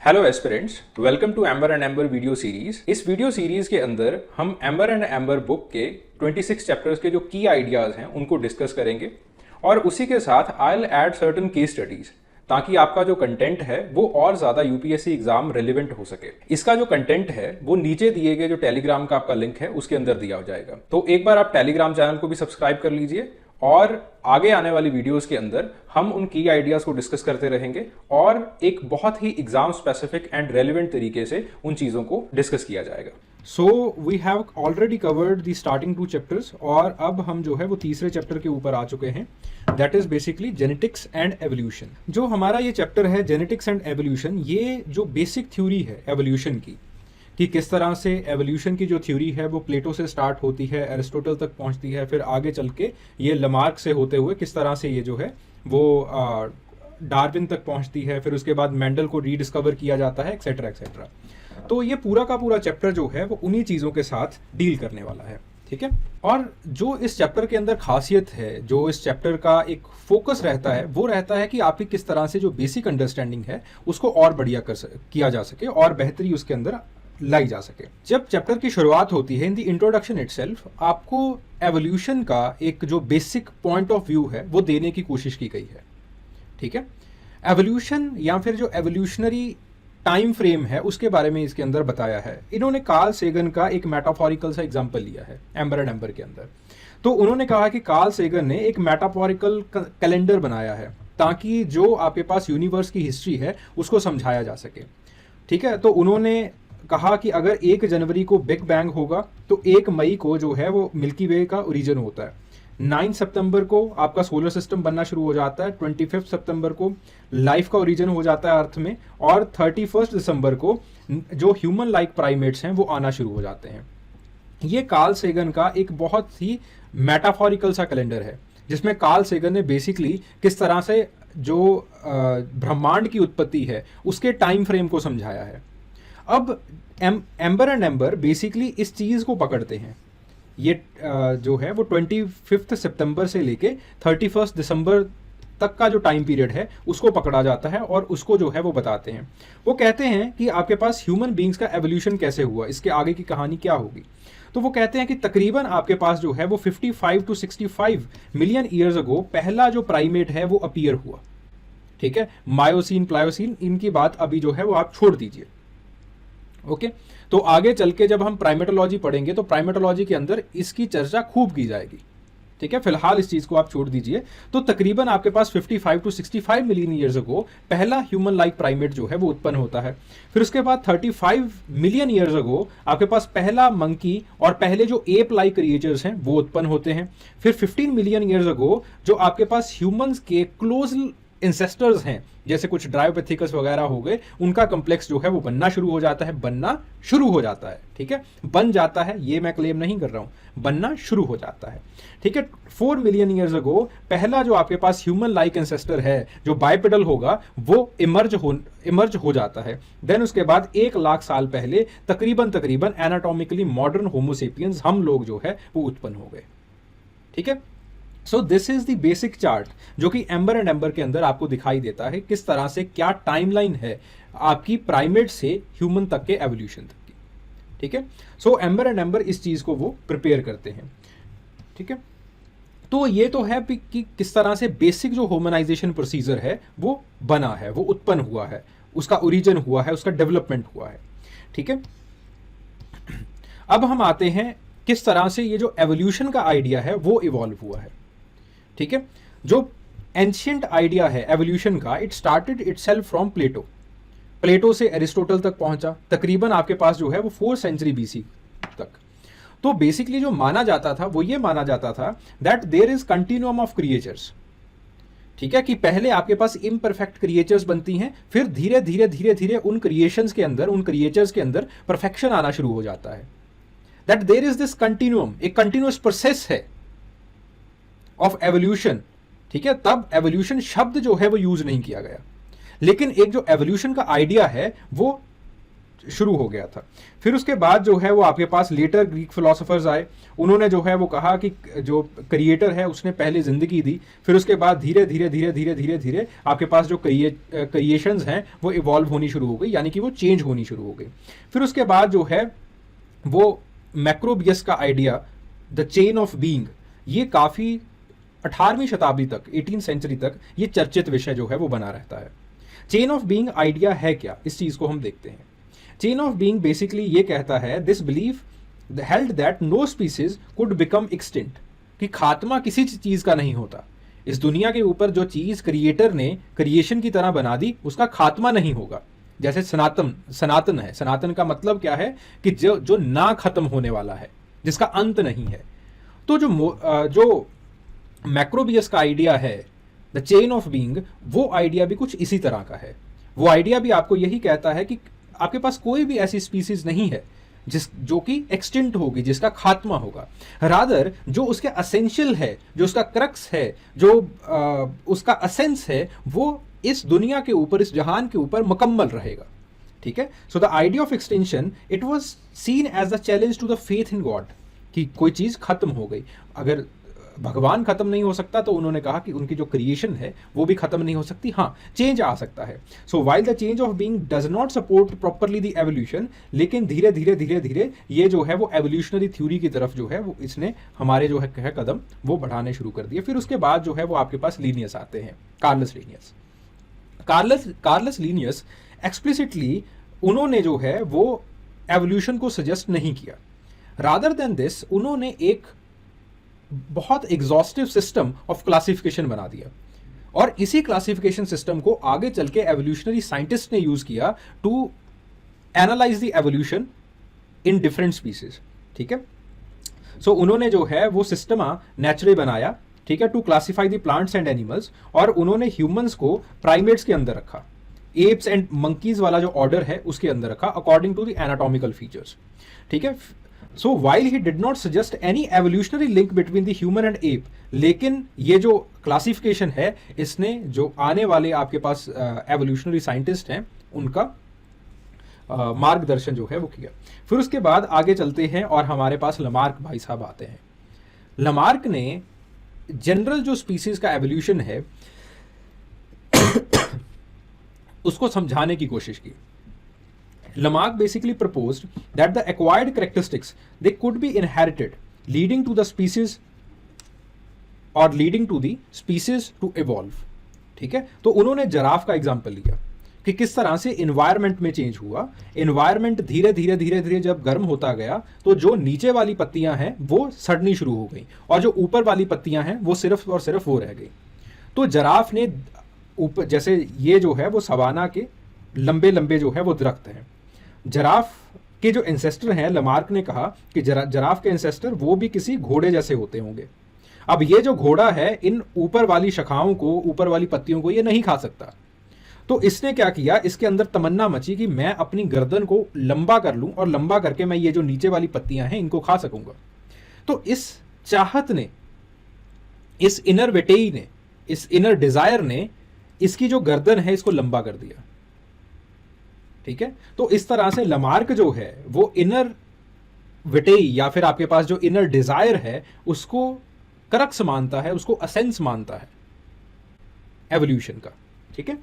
Hello aspirants, welcome to Amber and Amber video series. इस video series के अंदर हम एम्बर एंड एम्बर बुक के 26 चैप्टर्स के जो की आइडियाज हैं उनको डिस्कस करेंगे और उसी के साथ I will add certain case studies ताकि आपका जो कंटेंट है वो और ज्यादा यूपीएससी एग्जाम रिलेवेंट हो सके। इसका जो कंटेंट है वो नीचे दिए गए जो टेलीग्राम का आपका लिंक है उसके अंदर दिया हो जाएगा। तो एक बार आप टेलीग्राम चैनल को भी सब्सक्राइब कर लीजिए और आगे आने वाली वीडियोस के अंदर हम उन की आइडियाज को डिस्कस करते रहेंगे और एक बहुत ही एग्जाम स्पेसिफिक एंड रेलिवेंट तरीके से उन चीजों को डिस्कस किया जाएगा। So we have already covered the starting 2 chapters और अब हम जो है वो तीसरे चैप्टर के ऊपर आ चुके हैं, that is basically genetics and evolution. जो हमारा ये चैप्टर है जेनेटिक्स एंड एवोल्यूशन, ये जो बेसिक थ्योरी है एवोल्यूशन की कि किस तरह से एवोल्यूशन की जो थ्योरी है वो प्लेटो से स्टार्ट होती है, एरिस्टोटल तक पहुंचती है, फिर आगे चल के ये लमार्क से होते हुए किस तरह से ये जो है वो डार्विन तक पहुंचती है, फिर उसके बाद मेंडल को रीडिस्कवर किया जाता है, एक्सेट्रा एक्सेट्रा। तो ये पूरा का पूरा चैप्टर जो है वो उन्हीं चीज़ों के साथ डील करने वाला है, ठीक है। और जो इस चैप्टर के अंदर खासियत है, जो इस चैप्टर का एक फोकस रहता है, वो रहता है कि आपकी किस तरह से जो बेसिक अंडरस्टैंडिंग है उसको और बढ़िया किया जा सके और बेहतरी उसके अंदर लाई जा सके। जब चैप्टर की शुरुआत होती है इन द इंट्रोडक्शन इटसेल्फ, आपको एवोल्यूशन का एक जो बेसिक पॉइंट ऑफ व्यू है वो देने की कोशिश की गई है, ठीक है। एवोल्यूशन या फिर जो एवोल्यूशनरी टाइम फ्रेम है उसके बारे में इसके अंदर बताया है। इन्होंने कार्ल सेगन का एक मेटाफोरिकल सा एग्जांपल लिया है एम्बर एंड एम्बर के अंदर। तो उन्होंने कहा कि कार्ल सेगन ने एक मेटाफोरिकल कैलेंडर बनाया है ताकि जो आपके पास यूनिवर्स की हिस्ट्री है उसको समझाया जा सके, ठीक है। तो उन्होंने कहा कि अगर 1 जनवरी को बिग बैंग होगा तो 1 मई को जो है वो मिल्की वे का ओरिजिन होता है, 9 सितंबर को आपका सोलर सिस्टम बनना शुरू हो जाता है, 25 सितंबर को लाइफ का ओरिजिन हो जाता है अर्थ में, और 31 दिसंबर को जो ह्यूमन लाइक प्राइमेट्स हैं वो आना शुरू हो जाते हैं। ये कार्ल सेगन का एक बहुत ही मेटाफोरिकल सा कैलेंडर है जिसमें कार्ल सेगन ने बेसिकली किस तरह से जो ब्रह्मांड की उत्पत्ति है उसके टाइम फ्रेम को समझाया है। अब एम्बर एंड एम्बर बेसिकली इस चीज़ को पकड़ते हैं। ये जो है वो 25 सितंबर से लेके 31 दिसंबर तक का जो टाइम पीरियड है उसको पकड़ा जाता है और उसको जो है वो बताते हैं। वो कहते हैं कि आपके पास ह्यूमन बींग्स का एवोल्यूशन कैसे हुआ, इसके आगे की कहानी क्या होगी। तो वो कहते हैं कि तकरीबन आपके पास जो है वो 55 to 65 मिलियन ईयर्स अगो पहला जो प्राइमेट है वो अपीयर हुआ, ठीक है। मायोसिन प्लायोसिन इनकी बात अभी जो है वो आप छोड़ दीजिए, ओके। तो आगे चल के जब हम प्राइमेटोलॉजी पढ़ेंगे तो प्राइमेटोलॉजी के अंदर इसकी चर्चा खूब की जाएगी, ठीक है। फिलहाल इस चीज को आप छोड़ दीजिए। तो तकरीबन आपके पास 55 to 65 मिलियन ईयर्स अगो पहला ह्यूमन लाइक प्राइमेट जो है वो उत्पन्न होता है। फिर उसके बाद 35 मिलियन ईयर्स अगो आपके पास पहला मंकी और पहले जो एप लाइक क्रिएचर्स हैं वो उत्पन्न होते हैं। फिर 15 मिलियन ईयर्स अगो जो आपके पास ह्यूमंस के क्लोज इंसेस्टर्स हैं जैसे कुछ ड्रायोपेथिकस वगैरह हो गए, उनका कॉम्प्लेक्स जो है वो बनना शुरू हो जाता है, ठीक है। बन जाता है, ये मैं क्लेम नहीं कर रहा हूं, बनना शुरू हो जाता है, ठीक है। 4 मिलियन ईयर्स अगो पहला जो आपके पास ह्यूमन लाइक एंसेस्टर है जो बाइपेडल होगा वो इमर्ज हो जाता है। देन उसके बाद 1 लाख साल पहले तकरीबन एनाटॉमिकली मॉडर्न होमोसेपियंस हम लोग जो है वो उत्पन्न हो गए, ठीक है। सो this is the basic chart जो कि एम्बर एंड एम्बर के अंदर आपको दिखाई देता है किस तरह से क्या टाइमलाइन है आपकी प्राइमेट से ह्यूमन तक के एवोल्यूशन तक की, ठीक है। सो एम्बर एंड एम्बर इस चीज को वो प्रिपेयर करते हैं, ठीक है। तो ये तो है कि किस तरह से बेसिक जो ह्यूमनाइजेशन प्रोसीजर है वो बना है, वो उत्पन्न हुआ है, उसका ओरिजिन हुआ है, उसका डेवलपमेंट हुआ है, ठीक है। अब हम आते हैं किस तरह से ये जो एवोल्यूशन का आइडिया है वो इवॉल्व हुआ है, ठीक है। जो एंशियंट आइडिया है एवोल्यूशन का, इट स्टार्टेड इटसेल्फ फ्रॉम प्लेटो से एरिस्टोटल तक पहुंचा, तकरीबन आपके पास जो है वो 4th सेंचुरी बीसी तक। तो बेसिकली जो माना जाता था वो ये माना जाता था that there is continuum of creatures, ठीक है, कि पहले आपके पास इम्परफेक्ट क्रिएचर्स बनती हैं, फिर धीरे धीरे उन क्रिएशंस के अंदर, उन क्रिएचर्स के अंदर परफेक्शन आना शुरू हो जाता है। That there is this continuum, एक कंटिन्यूअस प्रोसेस है ऑफ एवोल्यूशन, ठीक है। तब एवोल्यूशन शब्द जो है वो यूज नहीं किया गया, लेकिन एक जो एवोल्यूशन का आइडिया है वो शुरू हो गया था। फिर उसके बाद जो है वो आपके पास लेटर ग्रीक फिलोसोफर्स आए, उन्होंने जो है वो कहा कि जो क्रिएटर है उसने पहले जिंदगी दी, फिर उसके बाद धीरे धीरे धीरे धीरे धीरे धीरे आपके पास जो क्रिएशंस हैं वो इवॉल्व होनी शुरू हो गई, यानी कि वो चेंज होनी शुरू हो गई। फिर उसके बाद जो है वो मैक्रोबियस का idea, the chain of being, ये काफ़ी 18वीं शताब्दी तक, 18th सेंचुरी तक ये चर्चित विषय जो है वो बना रहता है। चेन ऑफ बीइंग आइडिया है क्या, इस चीज़ को हम देखते हैं। चेन ऑफ बीइंग बेसिकली ये कहता है, this belief held that no species could become extinct, कि खात्मा किसी चीज़ का नहीं होता। इस दुनिया के ऊपर जो चीज़ क्रिएटर ने क्रिएशन की तरह बना दी उसका खात्मा नहीं होगा। जैसे सनातन है, सनातन का मतलब क्या है कि जो ना खत्म होने वाला है, जिसका अंत नहीं है। तो जो मैक्रोबियस का आइडिया है, द चेन ऑफ बीइंग, वो आइडिया भी कुछ इसी तरह का है। वो आइडिया भी आपको यही कहता है कि आपके पास कोई भी ऐसी स्पीसीज नहीं है जो कि एक्सटिंक्ट होगी, जिसका खात्मा होगा। रादर जो उसके असेंशियल है, जो उसका क्रक्स है, जो उसका असेंस है, वो इस दुनिया के ऊपर, इस जहान के ऊपर मुकम्मल रहेगा। ठीक है। So the idea of extension, it was seen as the challenge to the faith in God, कि कोई चीज खत्म हो गई। अगर भगवान खत्म नहीं हो सकता तो उन्होंने कहा कि उनकी जो क्रिएशन है वो भी खत्म नहीं हो सकती, हाँ चेंज आ सकता है। So while the change of being does not support properly the evolution, लेकिन धीरे धीरे धीरे धीरे ये जो है वो एवोल्यूशनरी थ्योरी की तरफ जो है वो इसने हमारे जो है कदम वो बढ़ाने शुरू कर दिए। फिर उसके बाद जो है वो आपके पास लीनियस आते हैं, Carolus Linnaeus. Carolus Linnaeus explicitly उन्होंने जो है वो एवोल्यूशन को सजेस्ट नहीं किया। रादर देन दिस उन्होंने एक बहुत एग्जॉस्टिव सिस्टम ऑफ क्लासिफिकेशन बना दिया, और इसी क्लासिफिकेशन सिस्टम को आगे चल के एवोल्यूशनरी साइंटिस्ट ने यूज किया to analyze the evolution in different species. ठीक है। सो उन्होंने जो है वो सिस्टमा नेचुरल बनाया, ठीक है, to classify the plants and animals, और उन्होंने ह्यूमंस को प्राइमेट्स के अंदर रखा, एप्स एंड मंकीज वाला जो ऑर्डर है उसके अंदर रखा according to the anatomical features. ठीक है। So while he did not suggest any evolutionary link between the human and ape, लेकिन ये जो क्लासिफिकेशन है इसने जो आने वाले आपके पास एवोल्यूशनरी साइंटिस्ट हैं उनका मार्गदर्शन जो है वो किया। फिर उसके बाद आगे चलते हैं और हमारे पास लमार्क भाई साहब आते हैं। लमार्क ने जनरल जो स्पीसीज का एवोल्यूशन है उसको समझाने की कोशिश की। Lamarck basically proposed that the acquired characteristics, they could be inherited, leading to the species or leading to the species to evolve। ठीक है। तो उन्होंने जराफ का एग्जाम्पल लिया कि किस तरह से इन्वायरमेंट में चेंज हुआ। इन्वायरमेंट धीरे धीरे धीरे धीरे जब गर्म होता गया तो जो नीचे वाली पत्तियां हैं वो सड़नी शुरू हो गई, और जो ऊपर वाली पत्तियां हैं वो सिर्फ और सिर्फ वो रह गई। तो जराफ ने ऊपर, जैसे ये जो है वो सवाना के लंबे लंबे जो है वो दरख्त हैं, जराफ के जो एंसेस्टर हैं, लमार्क ने कहा कि जराफ के एंसेस्टर वो भी किसी घोड़े जैसे होते होंगे। अब ये जो घोड़ा है इन ऊपर वाली शाखाओं को, ऊपर वाली पत्तियों को ये नहीं खा सकता। तो इसने क्या किया, इसके अंदर तमन्ना मची कि मैं अपनी गर्दन को लंबा कर लूं और लंबा करके मैं ये जो नीचे वाली पत्तियां हैं इनको खा सकूंगा। तो इस चाहत ने, इस इनर वेटेई ने, इस इनर डिजायर ने इसकी जो गर्दन है इसको लंबा कर दिया। ठीक है। तो इस तरह से लमार्क जो है वो इनर विटेई या फिर आपके पास जो इनर डिजायर है उसको क्रक्स मानता है, उसको असेंस मानता है एवोल्यूशन का। ठीक है।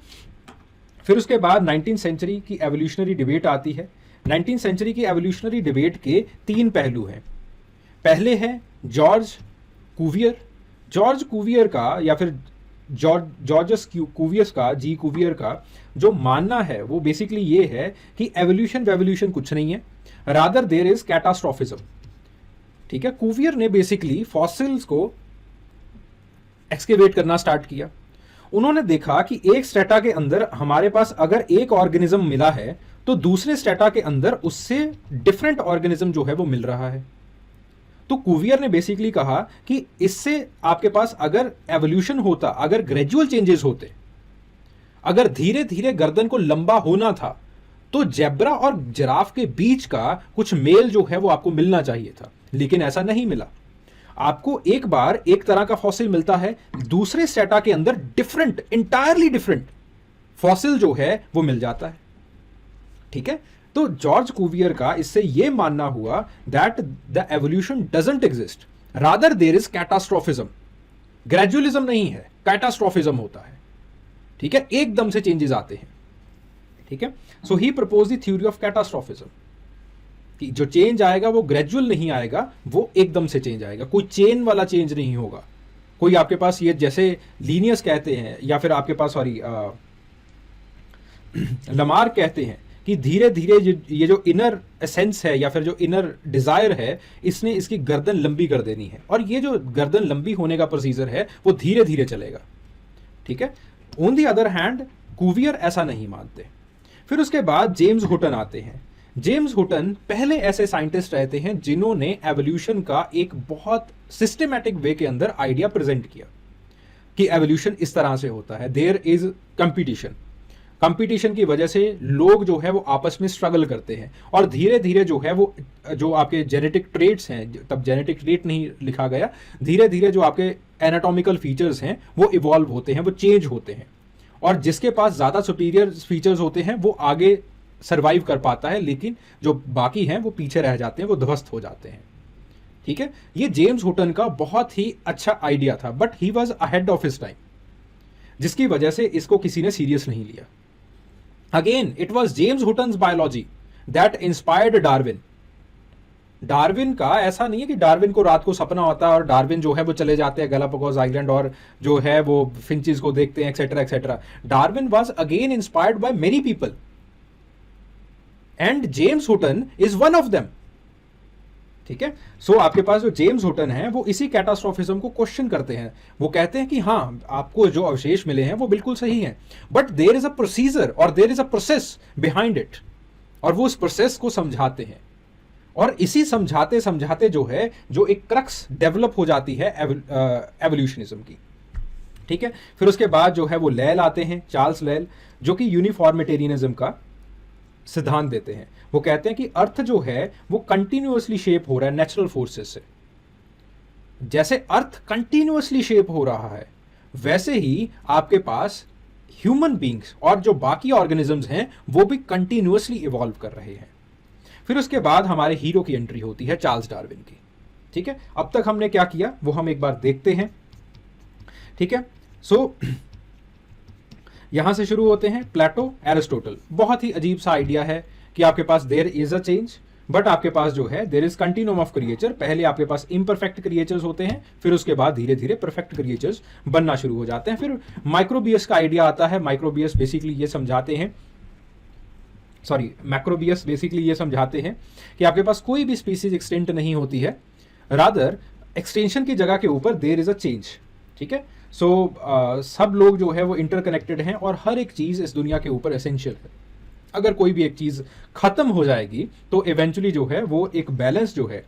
फिर उसके बाद 19th सेंचुरी की एवोल्यूशनरी डिबेट आती है। 19th सेंचुरी की एवोल्यूशनरी डिबेट के 3 पहलू हैं। पहले है जॉर्ज कुवियर। जॉर्ज कुवियर का या फिर जॉर्जस कुवियस का, जी कुवियर का जो मानना है वो बेसिकली ये है कि एवोल्यूशन कुछ नहीं है, रादर देयर इज कैटास्ट्रोफिज्म। ठीक है। कुवियर ने बेसिकली फॉसिल्स को एक्सकेवेट करना स्टार्ट किया। उन्होंने देखा कि एक स्ट्रेटा के अंदर हमारे पास अगर एक ऑर्गेनिज्म मिला है तो दूसरे स्ट्रेटा के अंदर उससे डिफरेंट ऑर्गेनिज्म जो है वो मिल रहा है। तो कुवियर ने बेसिकली कहा कि इससे आपके पास अगर एवोल्यूशन होता, अगर ग्रेजुअल चेंजेस होते, अगर धीरे धीरे गर्दन को लंबा होना था तो जेब्रा और जिराफ के बीच का कुछ मेल जो है वो आपको मिलना चाहिए था, लेकिन ऐसा नहीं मिला। आपको एक बार एक तरह का फॉसिल मिलता है, दूसरे स्ट्रेटा के अंदर डिफरेंट, इंटायरली डिफरेंट फॉसिल जो है वो मिल जाता है। ठीक है, तो जॉर्ज कुवियर का इससे ये मानना हुआ that the evolution doesn't exist, rather there is catastrophism. Gradualism नहीं है, कैटास्ट्रोफिज्म होता है। ठीक है, एकदम से चेंजेस आते हैं। ठीक है, सो ही प्रपोज द थ्योरी ऑफ कैटास्ट्रोफिज्म कि जो चेंज आएगा वो ग्रेजुअल नहीं आएगा, वो एकदम से चेंज आएगा, कोई चेन वाला चेंज नहीं होगा। कोई आपके पास ये जैसे लीनियस कहते हैं या फिर आपके पास सॉरी लमार्क कहते हैं कि धीरे धीरे ये जो इनर एसेंस है या फिर जो इनर डिजायर है, इसने इसकी गर्दन लंबी कर देनी है, और ये जो गर्दन लंबी होने का प्रोसीजर है वो धीरे धीरे चलेगा। ठीक है, on the other hand Cuvier ऐसा नहीं मानते। फिर उसके बाद जेम्स हुटन आते हैं। जेम्स हुटन पहले ऐसे साइंटिस्ट रहते हैं जिन्होंने एवोल्यूशन का एक बहुत सिस्टमैटिक वे के अंदर आइडिया प्रेजेंट किया कि एवोल्यूशन इस तरह से होता है। देयर इज कंपटीशन, कंपटीशन की वजह से लोग जो है वो आपस में स्ट्रगल करते हैं, और धीरे धीरे जो है वो जो आपके जेनेटिक ट्रेट्स हैं, तब जेनेटिक ट्रेट नहीं लिखा गया, धीरे धीरे जो आपके एनाटॉमिकल फीचर्स हैं वो इवॉल्व होते हैं, वो चेंज होते हैं, और जिसके पास ज्यादा सुपीरियर फीचर्स होते हैं वो आगे सर्वाइव कर पाता है, लेकिन जो बाकी हैं वो पीछे रह जाते हैं, वो ध्वस्त हो जाते हैं। ठीक है, ये जेम्स हुटन का बहुत ही अच्छा आइडिया था, but he was ahead of his time, जिसकी वजह से इसको किसी ने सीरियस नहीं लिया। Again it was James Hutton's biology that inspired Darwin. Darwin का ऐसा नहीं है कि डार्विन को रात को सपना होता है और डार्विन जो है वो चले जाते हैं गैलापागोस आइलैंड और जो है वो फिंचेस को देखते हैं etcetera etcetera. Darwin was again inspired by many people and James Hutton is one of them. ठीक है, सो आपके पास जो जेम्स हुटन है वो इसी कैटास्ट्रोफिज्म को क्वेश्चन करते हैं। वो कहते हैं कि हाँ, आपको जो अवशेष मिले हैं वो बिल्कुल सही हैं, but there is a procedure और there is a process behind it, और वो उस प्रोसेस को समझाते हैं, और इसी समझाते समझाते जो है जो एक क्रक्स डेवलप हो जाती है एवोल्यूशनिज्म की। ठीक है, फिर उसके बाद जो है वो लेल आते हैं, चार्ल्स लेल, जो कि यूनिफॉर्मिटेरियनिज्म का सिद्धांत देते हैं। वो कहते हैं कि अर्थ जो है वो कंटिन्यूअसली शेप हो रहा है नेचुरल फोर्सेस से। जैसे अर्थ कंटिन्यूअसली शेप हो रहा है, वैसे ही आपके पास ह्यूमन बींग्स और जो बाकी ऑर्गेनिजम्स हैं वो भी कंटिन्यूअसली इवॉल्व कर रहे हैं। फिर उसके बाद हमारे हीरो की एंट्री होती है चार्ल्स डार्विन की। ठीक है, अब तक हमने क्या किया वो हम एक बार देखते हैं। ठीक है, सो यहां से शुरू होते हैं। प्लेटो, एरिस्टोटल, बहुत ही अजीब सा आइडिया है कि आपके पास there is a change, but आपके पास जो है there is continuum of creature. पहले आपके पास इम्परफेक्ट क्रिएचर्स होते हैं, फिर उसके बाद धीरे धीरे परफेक्ट क्रिएचर्स बनना शुरू हो जाते हैं। फिर माइक्रोबियस का आइडिया आता है। माइक्रोबियस बेसिकली ये समझाते हैं, मैक्रोबियस बेसिकली ये समझाते हैं कि आपके पास कोई भी स्पीसीज एक्सटेंट नहीं होती है, रादर एक्सटेंशन की जगह के ऊपर देयर इज अ चेंज। ठीक है, सो सब लोग जो है वो इंटरकनेक्टेड हैं और हर एक चीज इस दुनिया के ऊपर एसेंशियल है। अगर कोई भी एक चीज खत्म हो जाएगी तो इवेंचुअली जो है वो एक बैलेंस जो है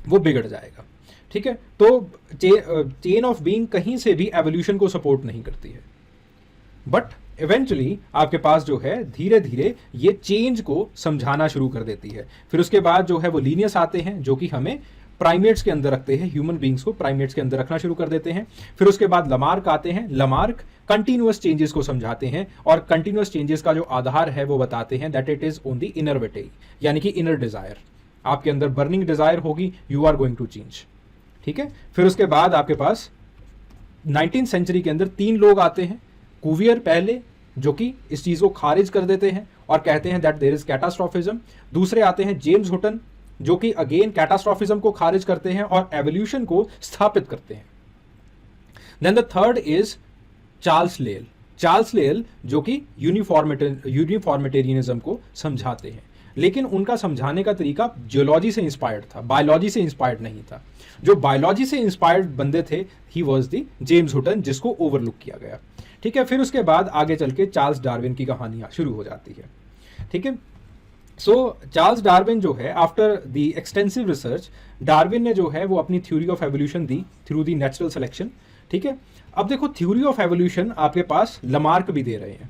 वो बिगड़ जाएगा। ठीक है, तो चेन ऑफ बीइंग कहीं से भी एवोल्यूशन को सपोर्ट नहीं करती है, बट इवेंचुअली आपके पास जो है धीरे धीरे ये चेंज को समझाना शुरू कर देती है। फिर उसके बाद जो है वो लीनियस आते हैं, जो कि हमें प्राइमेट्स के अंदर रखते हैं, ह्यूमन बींग्स को प्राइमेट्स के अंदर रखना शुरू कर देते हैं। फिर उसके बाद लमार्क आते हैं। लमार्क कंटिन्यूअस चेंजेस को समझाते हैं, और कंटिन्यूअस चेंजेस का जो आधार है वो बताते हैं that it is on the inner वेटेई, यानी कि इनर डिजायर। आपके अंदर बर्निंग डिजायर होगी, you are going to change. ठीक है, फिर उसके बाद आपके पास 19th सेंचुरी के अंदर 3 लोग आते हैं। कुवियर पहले, जो कि इस चीज को खारिज कर देते हैं और कहते हैं दैट देयर इज कैटास्ट्रोफिज्म। दूसरे आते हैं जेम्स हुटन, जो कि अगेन कैटास्ट्रोफिज्म को खारिज करते हैं और एवोल्यूशन को स्थापित करते हैं। Then the third is Charles Lyell. Charles Lyell जो कि यूनिफॉर्मिटेरियनिज्म को समझाते हैं, लेकिन उनका समझाने का तरीका जियोलॉजी से इंस्पायर्ड था, बायोलॉजी से इंस्पायर्ड नहीं था। जो बायोलॉजी से इंस्पायर्ड बंदे थे he was the James Hutton, जिसको ओवरलुक किया गया। ठीक है, फिर उसके बाद आगे चल के चार्ल्स डार्विन की कहानी शुरू हो जाती है। ठीक है, सो चार्ल्स डार्विन जो है after the extensive research, Darwin ने जो है वो अपनी theory of evolution the through the natural selection. ठीक है, अब देखो थ्योरी ऑफ एवोल्यूशन आपके पास लमार्क भी दे रहे हैं,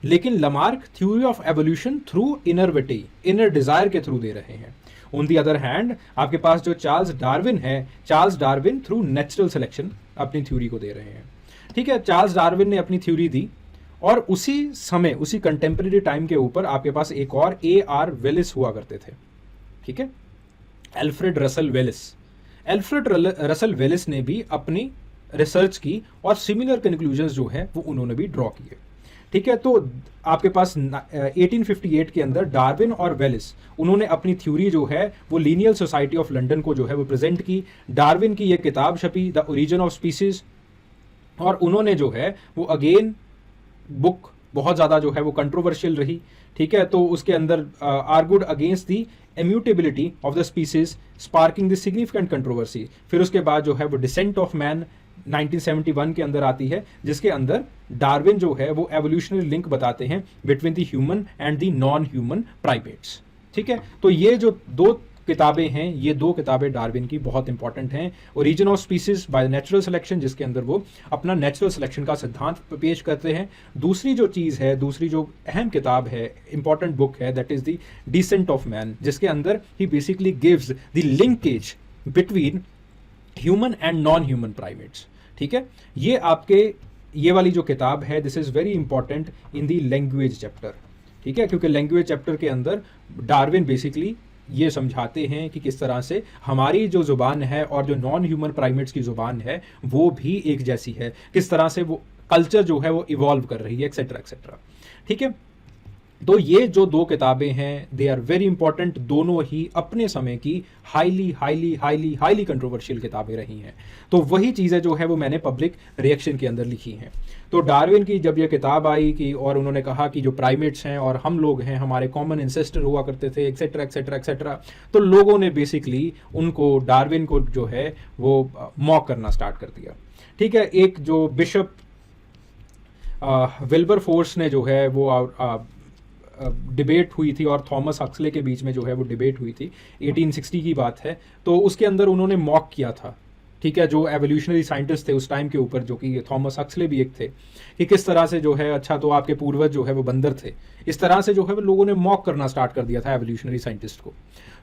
लेकिन Lamarck theory of evolution through inner वेटेई, इनर डिजायर के थ्रू दे रहे हैं। ऑन दी अदर हैंड आपके पास जो चार्ल्स डार्विन है, Charles Darwin through natural selection अपनी थ्योरी को दे रहे हैं। ठीक है, चार्ल्स डार्विन ने अपनी थ्योरी दी और उसी समय, उसी कंटेम्प्रेरी टाइम के ऊपर आपके पास एक और AR वेलिस हुआ करते थे, ठीक है, एल्फ्रेड रसल वेलिस। एल्फ्रेड रसल वेलिस ने भी अपनी रिसर्च की और सिमिलर कंक्लूजन्स जो है वो उन्होंने भी ड्रॉ किए, ठीक है। तो आपके पास 1858 के अंदर डार्विन और वेलिस, उन्होंने अपनी थ्योरी जो है वो लीनियल सोसाइटी ऑफ लंदन को जो है वो प्रेजेंट की। डार्विन की ये किताब छपी, द ओरिजिन ऑफ स्पीसीज, और उन्होंने जो है वो अगेन बुक बहुत ज़्यादा जो है वो कंट्रोवर्शियल रही, ठीक है। तो उसके अंदर argued against the immutability of the species, sparking the significant controversy. फिर उसके बाद जो है वो डिसेंट ऑफ मैन 1971 के अंदर आती है, जिसके अंदर डार्विन जो है वो एवोल्यूशनरी लिंक बताते हैं between the human and the non human primates, ठीक है। तो ये जो दो किताबें हैं, ये दो किताबें डार्विन की बहुत इंपॉर्टेंट हैं। Origin of species by natural selection, जिसके अंदर वो अपना नेचुरल सिलेक्शन का सिद्धांत पेश करते हैं। दूसरी जो चीज़ है, दूसरी जो अहम किताब है, इंपॉर्टेंट बुक है, that is the Descent of Man, जिसके अंदर ही basically gives the linkage between human and non human primates, ठीक है। ये आपके ये वाली जो किताब है, this is very important in the language chapter, ठीक है, क्योंकि लैंग्वेज चैप्टर के अंदर डार्विन बेसिकली ये समझाते हैं कि किस तरह से हमारी जो ज़ुबान है और जो नॉन ह्यूमन प्राइमेट्स की ज़ुबान है वो भी एक जैसी है, किस तरह से वो कल्चर जो है वो इवॉल्व कर रही है, एक्सेट्रा एक्सेट्रा, ठीक है। तो ये जो दो किताबें हैं, दे आर वेरी इंपॉर्टेंट, दोनों ही अपने समय की highly highly highly highly controversial किताबें रही हैं। तो वही चीज़ें जो है वो मैंने पब्लिक रिएक्शन के अंदर लिखी हैं। तो डार्विन की जब ये किताब आई कि और उन्होंने कहा कि जो प्राइमेट्स हैं और हम लोग हैं, हमारे कॉमन इंसेस्टर हुआ करते थे, एक्सेट्रा एक्सेट्रा एक्सेट्रा, तो लोगों ने बेसिकली उनको, डार्विन को जो है वो मॉक करना स्टार्ट कर दिया, ठीक है। एक जो बिशप विल्बर फोर्स ने जो है वो डिबेट हुई थी और थॉमस हक्सले के बीच में जो है वो डिबेट हुई थी, 1860 की बात है। तो उसके अंदर उन्होंने मॉक किया था, ठीक है, जो एवोल्यूशनरी साइंटिस्ट थे उस टाइम के ऊपर, जो कि थॉमस हक्सले भी एक थे, कि किस तरह से जो है, अच्छा तो आपके पूर्वज जो है वो बंदर थे, इस तरह से जो है वो लोगों ने मॉक करना स्टार्ट कर दिया था एवोल्यूशनरी साइंटिस्ट को।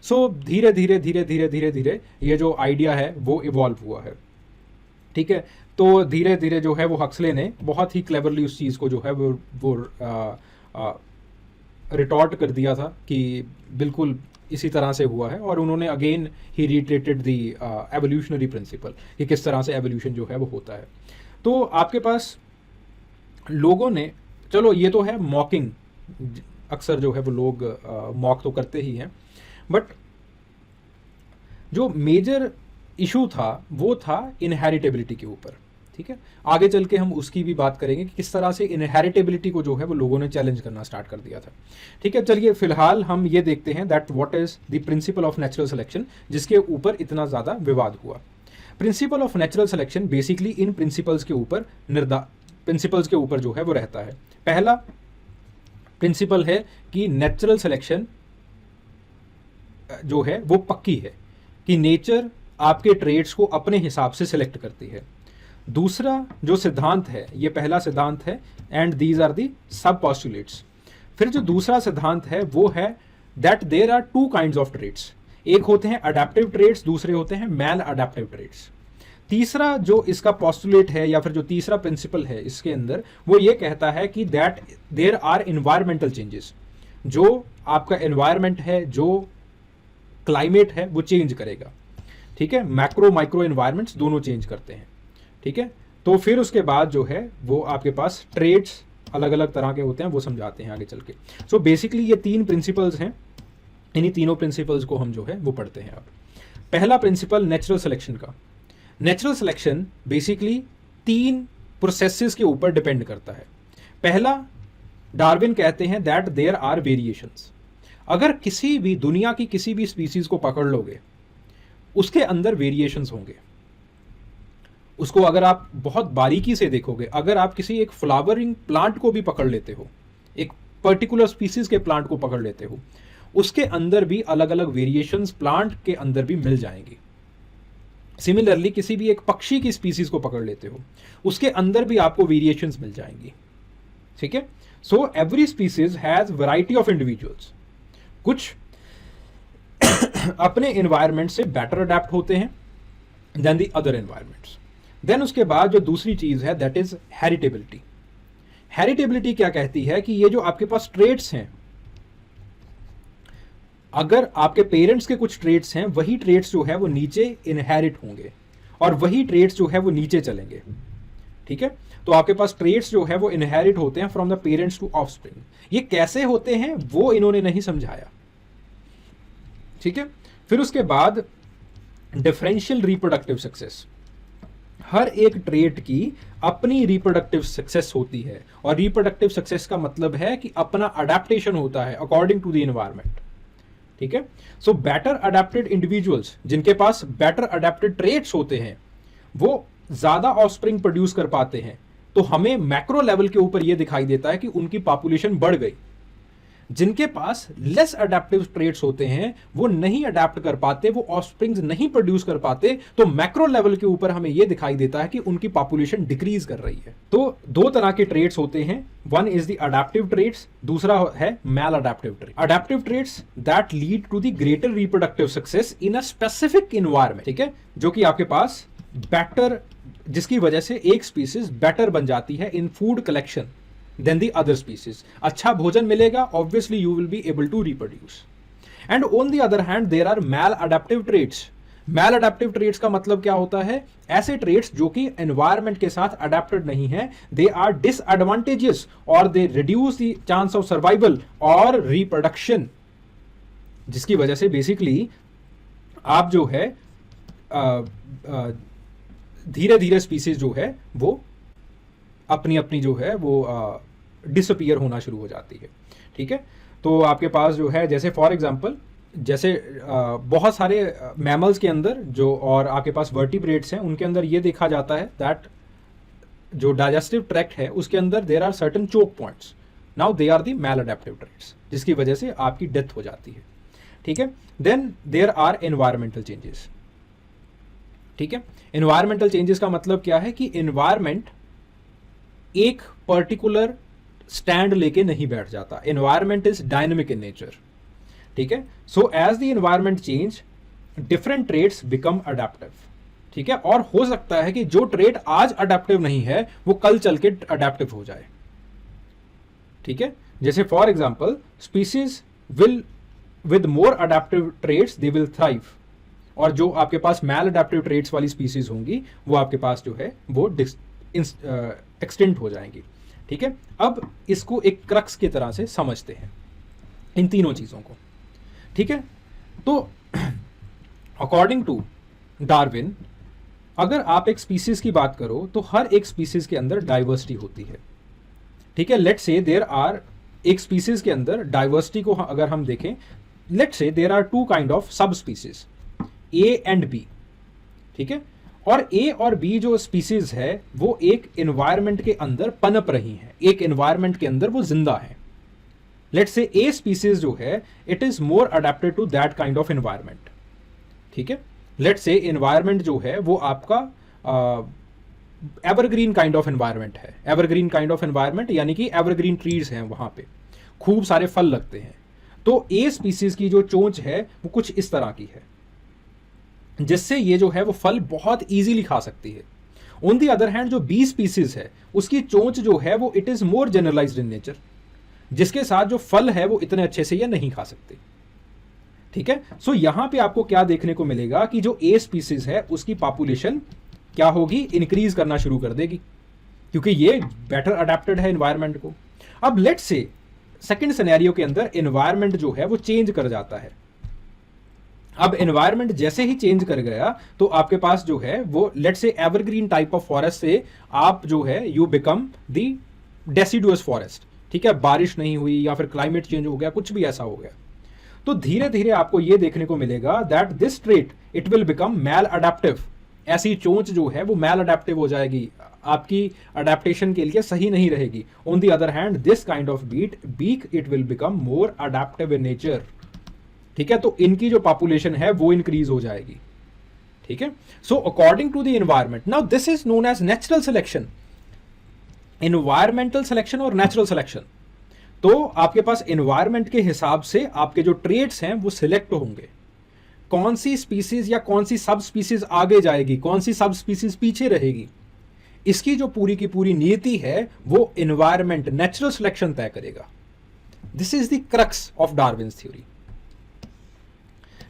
सो धीरे धीरे धीरे धीरे धीरे धीरे ये जो आइडिया है वो इवॉल्व हुआ है, ठीक है। तो धीरे धीरे जो है वो हक्सले ने बहुत ही क्लेवरली उस चीज़ को जो है वो रिटॉर्ट कर दिया था कि बिल्कुल इसी तरह से हुआ है, और उन्होंने again he reiterated the evolutionary principle कि किस तरह से एवोल्यूशन जो है वो होता है। तो आपके पास लोगों ने, चलो ये तो है मॉकिंग, अक्सर जो है वो लोग मॉक तो करते ही हैं, बट जो मेजर इशू था वो था इनहेरिटेबिलिटी के ऊपर, ठीक है। आगे चल के हम उसकी भी बात करेंगे कि किस तरह से इनहेरिटेबिलिटी को जो है वो लोगों ने चैलेंज करना स्टार्ट कर दिया था, ठीक है। चलिए फिलहाल हम ये देखते हैं that what is the principle of natural selection, जिसके ऊपर इतना ज़्यादा विवाद हुआ। Principle of natural selection basically in principles के ऊपर जो है वो रहता है। पहला प्रिंसिपल है कि नेचुरल सिलेक्शन जो है वो पक्की है, कि नेचर आपके ट्रेड्स को अपने हिसाब से सिलेक्ट करती है। दूसरा जो सिद्धांत है, ये पहला सिद्धांत है, एंड दीज आर दी सब पॉस्टुलेट्स। फिर जो दूसरा सिद्धांत है वो है that there are two kinds of trades, एक होते हैं अडेप्टिव ट्रेड्स, दूसरे होते हैं मैल अडेप्टिव ट्रेड्स। तीसरा जो इसका पॉस्टुलेट है या फिर जो तीसरा प्रिंसिपल है इसके अंदर, वो ये कहता है कि that there are environmental changes, जो आपका एनवायरमेंट है, जो क्लाइमेट है वो चेंज करेगा, ठीक है। मैक्रो माइक्रो एनवायरमेंट्स दोनों चेंज करते हैं, ठीक है। तो फिर उसके बाद जो है वो आपके पास ट्रेड्स अलग अलग तरह के होते हैं, वो समझाते हैं आगे चल के। सो बेसिकली ये तीन प्रिंसिपल्स हैं, इन्हीं तीनों प्रिंसिपल्स को हम जो है वो पढ़ते हैं। अब पहला प्रिंसिपल नेचुरल सिलेक्शन का। नेचुरल सिलेक्शन बेसिकली तीन प्रोसेसेस के ऊपर डिपेंड करता है। पहला, डार्विन कहते हैं दैट देयर आर वेरिएशंस। अगर किसी भी दुनिया की किसी भी स्पीसीज को पकड़ लोगे, उसके अंदर वेरिएशंस होंगे। उसको अगर आप बहुत बारीकी से देखोगे, अगर आप किसी एक फ्लावरिंग प्लांट को भी पकड़ लेते हो, एक पर्टिकुलर स्पीसीज के प्लांट को पकड़ लेते हो, उसके अंदर भी अलग अलग वेरिएशंस प्लांट के अंदर भी मिल जाएंगी। सिमिलरली किसी भी एक पक्षी की स्पीसीज को पकड़ लेते हो, उसके अंदर भी आपको वेरिएशंस मिल जाएंगी, ठीक है। So every species has variety of individuals. कुछ अपने एनवायरमेंट से बेटर अडेप्ट होते हैं then the other environments. Then उसके बाद जो दूसरी चीज है दैट इज हेरिटेबिलिटी। हेरिटेबिलिटी क्या कहती है कि ये जो आपके पास ट्रेट्स हैं, अगर आपके पेरेंट्स के कुछ ट्रेट्स हैं, वही ट्रेट्स जो है वो नीचे इनहेरिट होंगे और वही ट्रेट्स जो है वो नीचे चलेंगे। ठीक है, तो आपके पास ट्रेट्स जो है वो इनहेरिट होते हैं from the parents to offspring. ये कैसे होते हैं वो इन्होंने नहीं समझाया। ठीक है, फिर उसके बाद डिफरेंशियल रिप्रोडक्टिव सक्सेस। हर एक ट्रेट की अपनी रिप्रोडक्टिव सक्सेस होती है और रिप्रोडक्टिव सक्सेस का मतलब है कि अपना अडेप्टेशन होता है अकॉर्डिंग टू द एनवायरनमेंट। ठीक है, सो बेटर अडेप्टेड इंडिविजुअल्स, जिनके पास बेटर अडेप्टेड ट्रेट्स होते हैं, वो ज्यादा ऑफस्प्रिंग प्रोड्यूस कर पाते हैं। तो हमें मैक्रो लेवल के ऊपर यह दिखाई देता है कि उनकी पॉपुलेशन बढ़ गई। जिनके पास लेस अडेप्टिव ट्रेट्स होते हैं, वो नहीं अडेप्ट कर पाते, वो ऑफस्प्रिंग्स नहीं प्रोड्यूस कर पाते, तो मैक्रो लेवल के ऊपर हमें यह दिखाई देता है कि उनकी पॉपुलेशन डिक्रीज कर रही है। तो दो तरह के ट्रेट्स होते हैं, one is the adaptive traits, दूसरा है maladaptive trait. Adaptive traits that lead to the greater reproductive success in a specific environment. ठीक है, जो कि आपके पास बेटर, जिसकी वजह से एक स्पीसीज बेटर बन जाती है in food collection than the other species. अच्छा भोजन मिलेगा, obviously you will be able to reproduce. And on the other hand there are maladaptive traits. Maladaptive traits का मतलब क्या होता है? ऐसे ट्रेट्स जो कि एनवायरनमेंट के साथ अडेप्टेड नहीं है, दे आर डिसएडवांटेजेस और they reduce the chance of survival और रिप्रोडक्शन, जिसकी वजह से बेसिकली आप जो है धीरे धीरे स्पीसीज जो है वो अपनी अपनी जो है वो डिसअपीयर होना शुरू हो जाती है। ठीक है, तो आपके पास जो है, जैसे फॉर एग्जांपल, जैसे बहुत सारे मैमल्स के अंदर जो, और आपके पास वर्टिब्रेट्स हैं, उनके अंदर ये देखा जाता है दैट जो डाइजेस्टिव ट्रैक्ट है उसके अंदर there are certain choke points. Now they are the maladaptive traits, जिसकी वजह से आपकी डेथ हो जाती है। ठीक है, then there are environmental changes. ठीक है, एनवायरमेंटल चेंजेस का मतलब क्या है कि एनवायरमेंट एक पर्टिकुलर स्टैंड लेके नहीं बैठ जाता। Environment is dynamic in nature. ठीक है, so as the environment change, different traits become adaptive. ठीक है, और हो सकता है कि जो ट्रेट आज अडेप्टिव नहीं है वो कल चल के अडेप्टिव हो जाए। ठीक है, जैसे for example, species will with more adaptive traits they will thrive, और जो आपके पास मैल अडेप्टिव ट्रेट्स वाली स्पीसीज होंगी वो आपके पास जो है वो एक्सटेंट हो जाएंगी। ठीक है, अब इसको एक क्रक्स की तरह से समझते हैं इन तीनों चीजों को। ठीक है, तो अकॉर्डिंग टू डार्विन, अगर आप एक स्पीसीज की बात करो तो हर एक स्पीसीज के अंदर डाइवर्सिटी होती है। ठीक है, लेट्स से देयर आर, एक स्पीसीज के अंदर डाइवर्सिटी को अगर हम देखें, let's say there are two kind of subspecies, A and B. ठीक है, और ए और बी जो स्पीसीज है वो एक एनवायरनमेंट के अंदर पनप रही हैं, एक एनवायरनमेंट के अंदर वो जिंदा है। लेट्स से ए स्पीसीज जो है it is more adapted to that kind of environment. ठीक है, लेट्स से एनवायरनमेंट जो है वो आपका एवरग्रीन काइंड ऑफ एनवायरनमेंट है। एवरग्रीन काइंड ऑफ एनवायरनमेंट यानी कि एवरग्रीन ट्रीज हैं, वहां पे खूब सारे फल लगते हैं। तो ए स्पीसीज की जो चोंच है वो कुछ इस तरह की है, जिससे ये जो है वो फल बहुत इजीली खा सकती है। ऑन दी अदर हैंड जो बी स्पीसीज है उसकी चोंच जो है वो it is more generalized in nature, जिसके साथ जो फल है वो इतने अच्छे से ये नहीं खा सकते। ठीक है, सो यहां पे आपको क्या देखने को मिलेगा कि जो ए स्पीसीज है उसकी पॉपुलेशन क्या होगी, इंक्रीज करना शुरू कर देगी, क्योंकि ये बेटर अडेप्टेड है एनवायरनमेंट को। अब लेट्स से सेकंड सिनेरियो के अंदर एनवायरनमेंट जो है वो चेंज कर जाता है। अब एनवायरनमेंट जैसे ही चेंज कर गया तो आपके पास जो है वो let's say evergreen type of forest से आप जो है you become the deciduous forest. ठीक है, बारिश नहीं हुई या फिर क्लाइमेट चेंज हो गया, कुछ भी ऐसा हो गया, तो धीरे धीरे आपको ये देखने को मिलेगा that this trait it will become maladaptive. ऐसी चोंच जो है वो मैल अडेप्टिव हो जाएगी, आपकी अडेप्टेशन के लिए सही नहीं रहेगी। On the other hand this kind of beak it will become more adaptive in nature. ठीक है, तो इनकी जो पॉपुलेशन है वो इंक्रीज हो जाएगी। ठीक है, so according to the environment, now this is known as natural selection, environmental selection और नेचुरल सिलेक्शन। तो आपके पास एनवायरनमेंट के हिसाब से आपके जो ट्रेट्स हैं वो सिलेक्ट होंगे, कौन सी स्पीसीज या कौन सी सब स्पीसीज आगे जाएगी, कौन सी सब स्पीसीज पीछे रहेगी, इसकी जो पूरी की पूरी नीति है वो एनवायरमेंट, नेचुरल सिलेक्शन तय करेगा। This is the crux of Darwin's theory.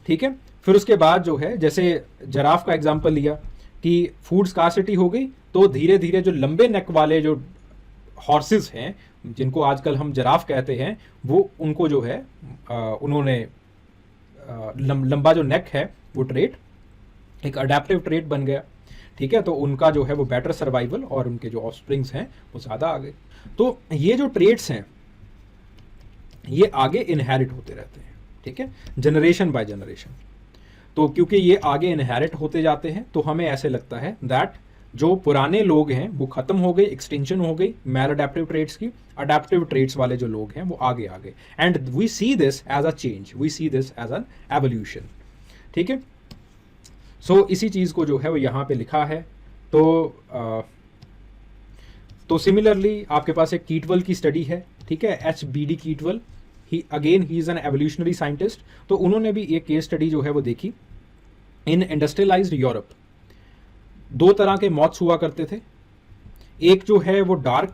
ठीक है, फिर उसके बाद जो है, जैसे जराफ का एग्जांपल लिया कि फूड स्कार्सिटी हो गई, तो धीरे धीरे जो लंबे नेक वाले जो हॉर्सेस हैं, जिनको आजकल हम जराफ कहते हैं, वो उनको जो है उन्होंने लंबा जो नेक है वो ट्रेट एक अडेप्टिव ट्रेट बन गया। ठीक है, तो उनका जो है वो बेटर सर्वाइवल और उनके जो ऑफस्प्रिंग्स हैं वो ज़्यादा आ गए। तो ये जो ट्रेट्स हैं ये आगे इनहेरिट होते रहते हैं। ठीक है, जनरेशन बाय जनरेशन। तो क्योंकि ये आगे इनहेरिट होते जाते हैं तो हमें ऐसे लगता है दैट जो पुराने लोग हैं वो खत्म हो गए, एक्सटेंशन हो गई मैल अडेप्टिव ट्रेट्स की, अडेप्टिव ट्रेट्स वाले जो लोग हैं वो आगे आ गए। And we see this as a change, we see this as an evolution. ठीक है, सो इसी चीज़ को जो है वो यहाँ पे लिखा है। तो सिमिलरली आपके पास एक कीटवल की स्टडी है। ठीक है, HBD Kettlewell, he is an evolutionary scientist. तो उन्होंने भी एक केस स्टडी जो है वो देखी। इन इंडस्ट्रियलाइज्ड यूरोप 2 तरह के मॉथ्स हुआ करते थे, एक जो है वो डार्क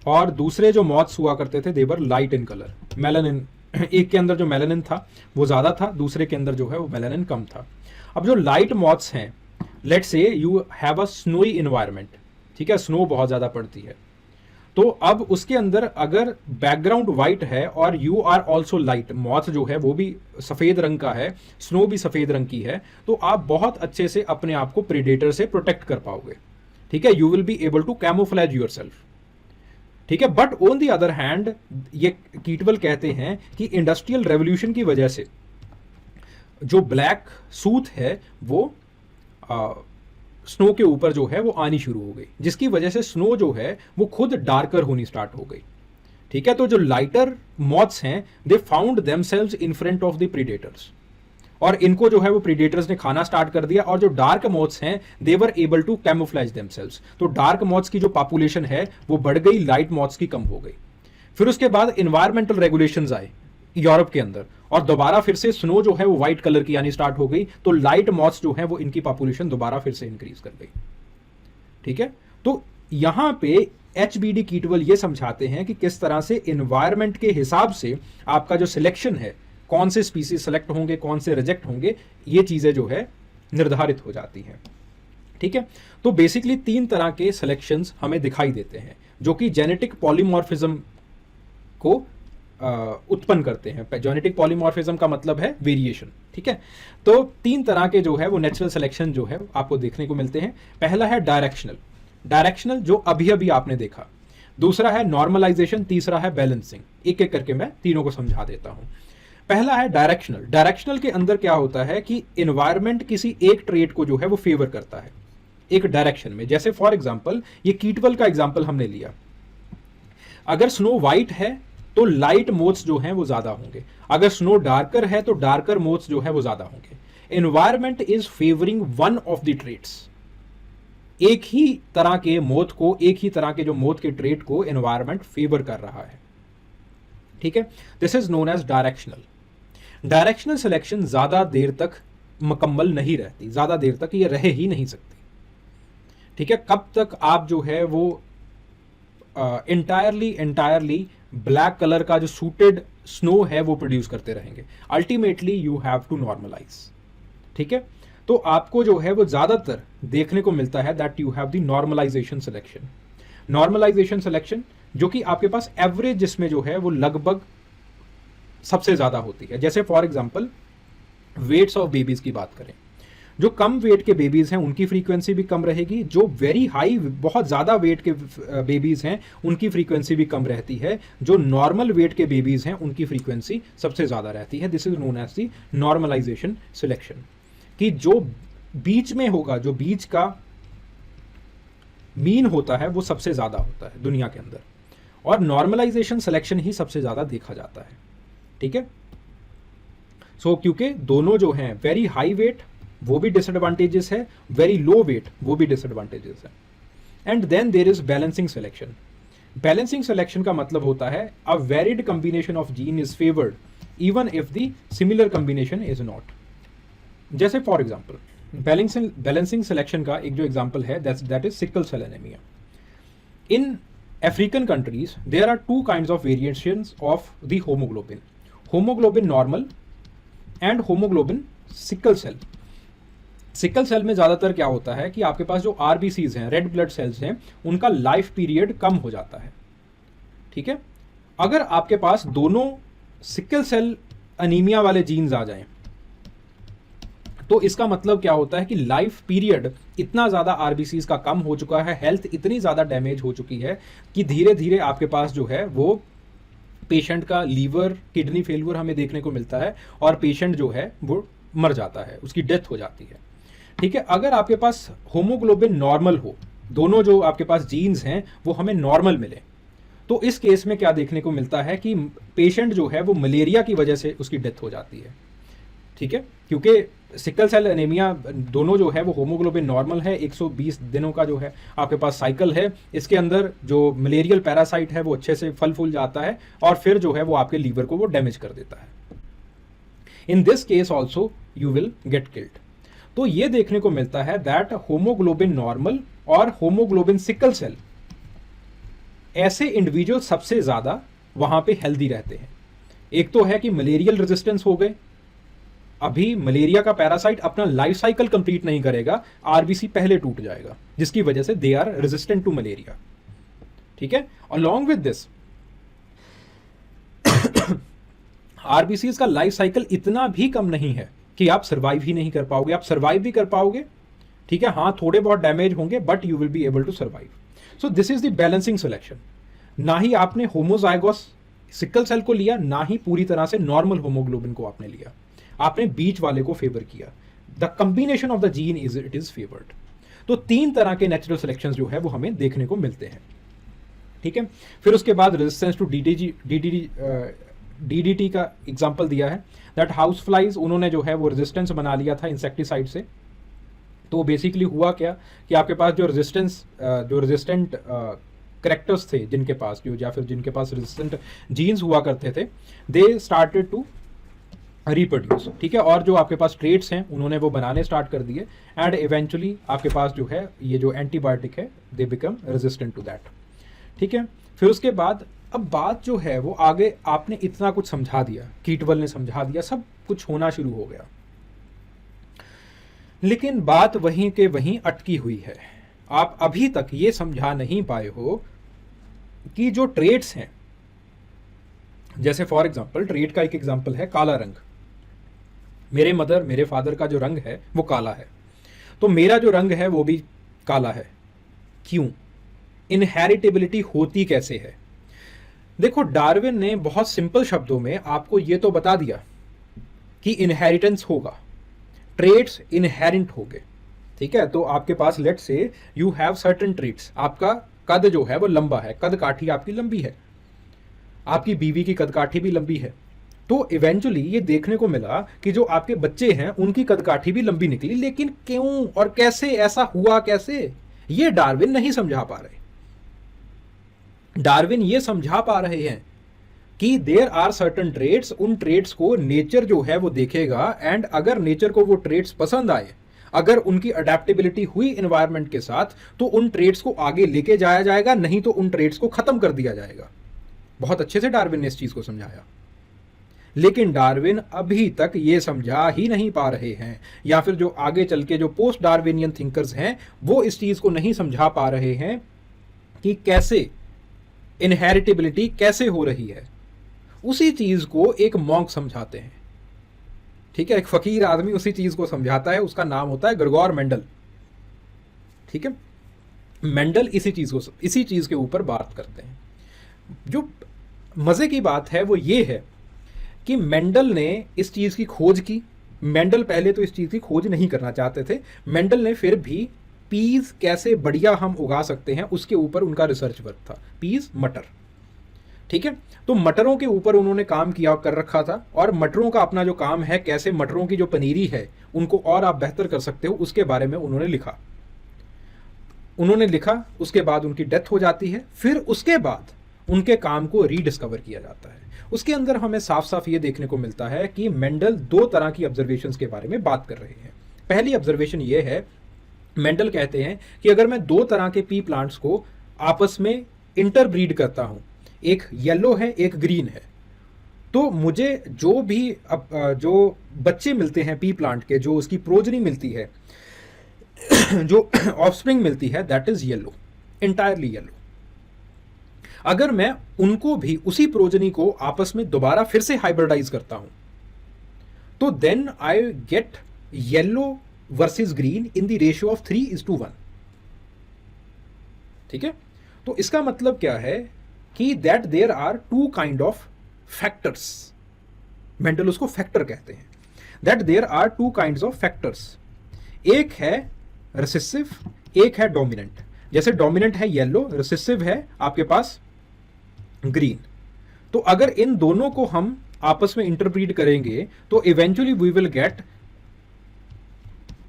और दूसरे जो मॉथ्स हुआ करते थे दे वर लाइट इन कलर, मेलानिन। एक के अंदर जो मेलानिन था वो ज़्यादा था, दूसरे के अंदर जो है वो मेलानिन कम था। अब जो लाइट मॉथ्स हैं, let's say you have a snowy environment. ठीक है, स्नो बहुत ज़्यादा पड़ती है, तो अब उसके अंदर अगर बैकग्राउंड वाइट है और you are also light, moth जो है वो भी सफ़ेद रंग का है, स्नो भी सफ़ेद रंग की है, तो आप बहुत अच्छे से अपने आप को प्रेडेटर से प्रोटेक्ट कर पाओगे। ठीक है, you will be able to camouflage yourself. ठीक है, but on the other hand ये कीटवल कहते हैं कि इंडस्ट्रियल रेवोल्यूशन की वजह से जो ब्लैक सूथ है वो स्नो के ऊपर जो है वो आनी शुरू हो गई, जिसकी वजह से स्नो जो है वो खुद डार्कर होनी स्टार्ट हो गई। ठीक है, तो जो लाइटर मॉथ्स हैं they found themselves in front of the predators, और इनको जो है वो प्रीडेटर्स ने खाना स्टार्ट कर दिया। और जो डार्क मॉथ्स हैं they were able to camouflage themselves, तो डार्क मॉथ्स की जो पॉपुलेशन है वो बढ़ गई, लाइट मॉथ्स की कम हो गई। फिर उसके बाद इन्वायरमेंटल रेगुलेशंस आए यूरोप के अंदर, और दोबारा फिर से स्नो जो है वो व्हाइट कलर की आनी स्टार्ट हो गई, तो लाइट मॉथ्स जो है वो इनकी पॉपुलेशन दोबारा फिर से इंक्रीज कर गई। ठीक है, तो यहां पे HBD कीटवल ये समझाते हैं कि किस तरह से इन्वायरमेंट के हिसाब से आपका जो सिलेक्शन है, कौन से स्पीसीज सेलेक्ट होंगे, कौन से रिजेक्ट होंगे, ये चीजें जो है निर्धारित हो जाती हैं। ठीक है, तो बेसिकली 3 तरह के सिलेक्शंस हमें दिखाई देते हैं जो कि जेनेटिक पॉलीमॉर्फिज्म को उत्पन्न करते हैं। जेनेटिक पॉलीमॉर्फिज्म का मतलब है वेरिएशन। ठीक है, तो 3 तरह के जो है वो नेचुरल सिलेक्शन जो है आपको देखने को मिलते हैं। पहला है डायरेक्शनल जो अभी अभी आपने देखा, दूसरा है नॉर्मलाइजेशन, तीसरा है बैलेंसिंग। एक एक करके मैं तीनों को समझा देता हूं। पहला है डायरेक्शनल के अंदर क्या होता है कि एनवायरमेंट किसी एक ट्रेट को जो है वो फेवर करता है एक डायरेक्शन में। जैसे फॉर एग्जांपल ये कीटवल का एग्जांपल हमने लिया, अगर स्नो व्हाइट है तो लाइट मोथ्स जो हैं वो ज्यादा होंगे, अगर स्नो डार्कर है तो डार्कर मोथ्स जो है वो ज्यादा होंगे। Environment is favouring one of the traits, एक ही तरह के मोथ को, एक ही तरह के जो मोथ के ट्रेट को एनवायरमेंट फेवर कर रहा है। ठीक है, this is known as directional selection ज्यादा देर तक मुकम्मल नहीं रहती, ज्यादा देर तक ये रह ही नहीं सकती। ठीक है, कब तक आप जो है वो इंटायरली ब्लैक कलर का जो सूटेड स्नो है वो प्रोड्यूस करते रहेंगे। Ultimately you have to normalize. ठीक है, तो आपको जो है वो ज्यादातर देखने को मिलता है that you have the normalization selection जो कि आपके पास एवरेज जिसमें जो है वो लगभग सबसे ज्यादा होती है। जैसे for example weights of babies की बात करें, जो कम वेट के बेबीज हैं उनकी फ्रीक्वेंसी भी कम रहेगी, जो वेरी हाई बहुत ज़्यादा वेट के बेबीज हैं उनकी फ्रीक्वेंसी भी कम रहती है, जो नॉर्मल वेट के बेबीज हैं उनकी फ्रीक्वेंसी सबसे ज़्यादा रहती है। This is known as the normalization selection, कि जो बीच में होगा, जो बीच का मीन होता है वो सबसे ज़्यादा होता है दुनिया के अंदर, और नॉर्मलाइजेशन सिलेक्शन ही सबसे ज़्यादा देखा जाता है। ठीक है, सो क्योंकि दोनों जो हैं वेरी हाई वेट वो भी डिसएडवांटेजेस है, वेरी लो वेट वो भी डिसएडवांटेजेस है। And then there is balancing selection का मतलब होता है a varied combination of gene is favoured even if the similar combination is not. जैसे फॉर एग्जांपल बैलेंसिंग सिलेक्शन का एक जो एग्जांपल है that is sickle cell anaemia. In African countries, there are two kinds of variations of the hemoglobin. Hemoglobin normal and hemoglobin sickle cell. Sickle cell में ज़्यादातर क्या होता है कि आपके पास जो RBCs हैं, रेड ब्लड सेल्स हैं, उनका लाइफ पीरियड कम हो जाता है. ठीक है. अगर आपके पास दोनों सिकल सेल अनीमिया वाले जीन्स आ जाएं तो इसका मतलब क्या होता है कि लाइफ पीरियड इतना ज़्यादा आरबीसीज का कम हो चुका है, हेल्थ इतनी ज़्यादा डैमेज हो चुकी है कि धीरे धीरे आपके पास जो है वो पेशेंट का लीवर किडनी फेलियर हमें देखने को मिलता है और पेशेंट जो है वो मर जाता है, उसकी डेथ हो जाती है. ठीक है. अगर आपके पास होमोग्लोबिन नॉर्मल हो, दोनों जो आपके पास जीन्स हैं वो हमें नॉर्मल मिले, तो इस केस में क्या देखने को मिलता है कि पेशेंट जो है वो मलेरिया की वजह से उसकी डेथ हो जाती है. ठीक है. क्योंकि सिकल सेल एनीमिया दोनों जो है वो होमोग्लोबिन नॉर्मल है, 120 दिनों का जो है आपके पास साइकिल है, इसके अंदर जो मलेरियल पैरासाइट है वो अच्छे से फल फूल जाता है और फिर जो है वो आपके लीवर को वो डैमेज कर देता है. In this case also you will get killed. तो ये देखने को मिलता है दैट होमोग्लोबिन नॉर्मल और होमोग्लोबिन सिकल सेल ऐसे इंडिविजुअल सबसे ज्यादा वहां पे हेल्दी रहते हैं. एक तो है कि मलेरियल रेजिस्टेंस हो गए, अभी मलेरिया का पैरासाइट अपना लाइफ साइकिल कंप्लीट नहीं करेगा, आरबीसी पहले टूट जाएगा, जिसकी वजह से they are resistant to malaria. ठीक है. अलॉन्ग विद दिस आरबीसीज का लाइफ साइकिल इतना भी कम नहीं है कि आप सर्वाइव ही नहीं कर पाओगे. आप सर्वाइव भी कर पाओगे. ठीक है. हाँ, थोड़े बहुत डैमेज होंगे but you will be able to survive. So this is the balancing selection. ना ही आपने होमोजाइगोस सिकल सेल को लिया, ना ही पूरी तरह से नॉर्मल होमोग्लोबिन को आपने लिया. आपने बीच वाले को फेवर किया. The combination of the gene it is favoured. तो 3 तरह के नेचुरल सिलेक्शन जो है वो हमें देखने को मिलते हैं. ठीक है. फिर उसके बाद रेजिस्टेंस टू डीडीटी का एग्जांपल दिया है दैट हाउस फ्लाइज, उन्होंने जो है वो रेजिस्टेंस बना लिया था इंसेक्टिसाइड से. तो बेसिकली हुआ क्या कि आपके पास जो रेजिस्टेंट करेक्टर्स थे जिनके पास या फिर जिनके पास रेजिस्टेंट जीन्स हुआ करते थे, दे स्टार्टेड टू रिप्रोड्यूस. ठीक है. और जो आपके पास ट्रेट्स हैं उन्होंने वो बनाने स्टार्ट कर दिए एंड इवेंचुअली आपके पास जो है ये जो एंटीबायोटिक है they become resistant to that. ठीक है. फिर उसके बाद अब बात जो है वो आगे आपने इतना कुछ समझा दिया, कीटवल ने समझा दिया, सब कुछ होना शुरू हो गया, लेकिन बात वहीं के वहीं अटकी हुई है. आप अभी तक ये समझा नहीं पाए हो कि जो ट्रेट्स हैं, जैसे फॉर एग्जांपल ट्रेट का एक एग्जांपल है काला रंग. मेरे फादर का जो रंग है वो काला है, तो मेरा जो रंग है वो भी काला है. क्यों? इनहेरिटेबिलिटी होती कैसे है? देखो, डार्विन ने बहुत सिंपल शब्दों में आपको ये तो बता दिया कि इनहेरिटेंस होगा, ट्रेट्स इनहेरेंट होंगे. ठीक है. तो आपके पास लेट से यू हैव सर्टेन ट्रेट्स. आपका कद जो है वो लंबा है, कद काठी आपकी लंबी है, आपकी बीवी की कद काठी भी लंबी है. तो इवेंचुअली ये देखने को मिला कि जो आपके बच्चे हैं उनकी कद काठी भी लंबी निकली. लेकिन क्यों और कैसे, ऐसा हुआ कैसे, ये डार्विन नहीं समझा पा रहे. डार्विन ये समझा पा रहे हैं कि देयर आर सर्टेन ट्रेट्स. उन ट्रेट्स को नेचर जो है वो देखेगा एंड अगर नेचर को वो ट्रेट्स पसंद आए, अगर उनकी अडेप्टेबिलिटी हुई एनवायरनमेंट के साथ, तो उन ट्रेट्स को आगे लेके जाया जाएगा, नहीं तो उन ट्रेट्स को खत्म कर दिया जाएगा. बहुत अच्छे से डार्विन ने इस चीज को समझाया. लेकिन डार्विन अभी तक ये समझा ही नहीं पा रहे हैं, या फिर जो आगे चल के जो पोस्ट डार्विनियन थिंकर्स हैं वो इस चीज को नहीं समझा पा रहे हैं कि कैसे इनहेरिटेबिलिटी कैसे हो रही है. उसी चीज को एक मॉन्क समझाते हैं. ठीक है. एक फकीर आदमी उसी चीज को समझाता है, उसका नाम होता है ग्रेगोर मेंडल. ठीक है. मेंडल इसी चीज के ऊपर बात करते हैं. जो मजे की बात है वो ये है कि मेंडल ने इस चीज की खोज की. मेंडल पहले तो इस चीज की खोज नहीं करना चाहते थे. मेंडल ने फिर भी पीज कैसे बढ़िया हम उगा सकते हैं उसके ऊपर उनका रिसर्च वर्क था. पीज, मटर. ठीक है. तो मटरों के ऊपर उन्होंने काम किया कर रखा था और मटरों का अपना जो काम है, कैसे मटरों की जो पनीरी है उनको और आप बेहतर कर सकते हो, उसके बारे में उन्होंने लिखा. उसके बाद उनकी डेथ हो जाती है. फिर उसके बाद उनके काम को रीडिस्कवर किया जाता है. उसके अंदर हमें साफ साफ ये देखने को मिलता है कि मेंडल 2 तरह की ऑब्जर्वेशंस के बारे में बात कर रहे हैं. पहली ऑब्जर्वेशन ये है, मेंडल कहते हैं कि अगर मैं दो तरह के पी प्लांट्स को आपस में इंटरब्रीड करता हूं, एक येलो है एक ग्रीन है, तो मुझे जो भी जो बच्चे मिलते हैं पी प्लांट के, जो उसकी प्रोजनी मिलती है, जो ऑफस्प्रिंग मिलती है, that is yellow, entirely yellow. अगर मैं उनको भी उसी प्रोजनी को आपस में दोबारा फिर से हाइब्रिडाइज करता हूं, तो then I get yellow versus green in the ratio of 3:1। ठीक है, तो इसका मतलब क्या है कि that there are two kind of factors, Mendel उसको फैक्टर कहते हैं, that there are two kinds of factors. एक है रिसेसिव, एक है डोमिनेंट। जैसे डोमिनेंट है येलो, रिसेसिव है आपके पास ग्रीन। तो अगर इन दोनों को हम आपस में इंटरब्रीड करेंगे तो इवेंचुअली वी विल गेट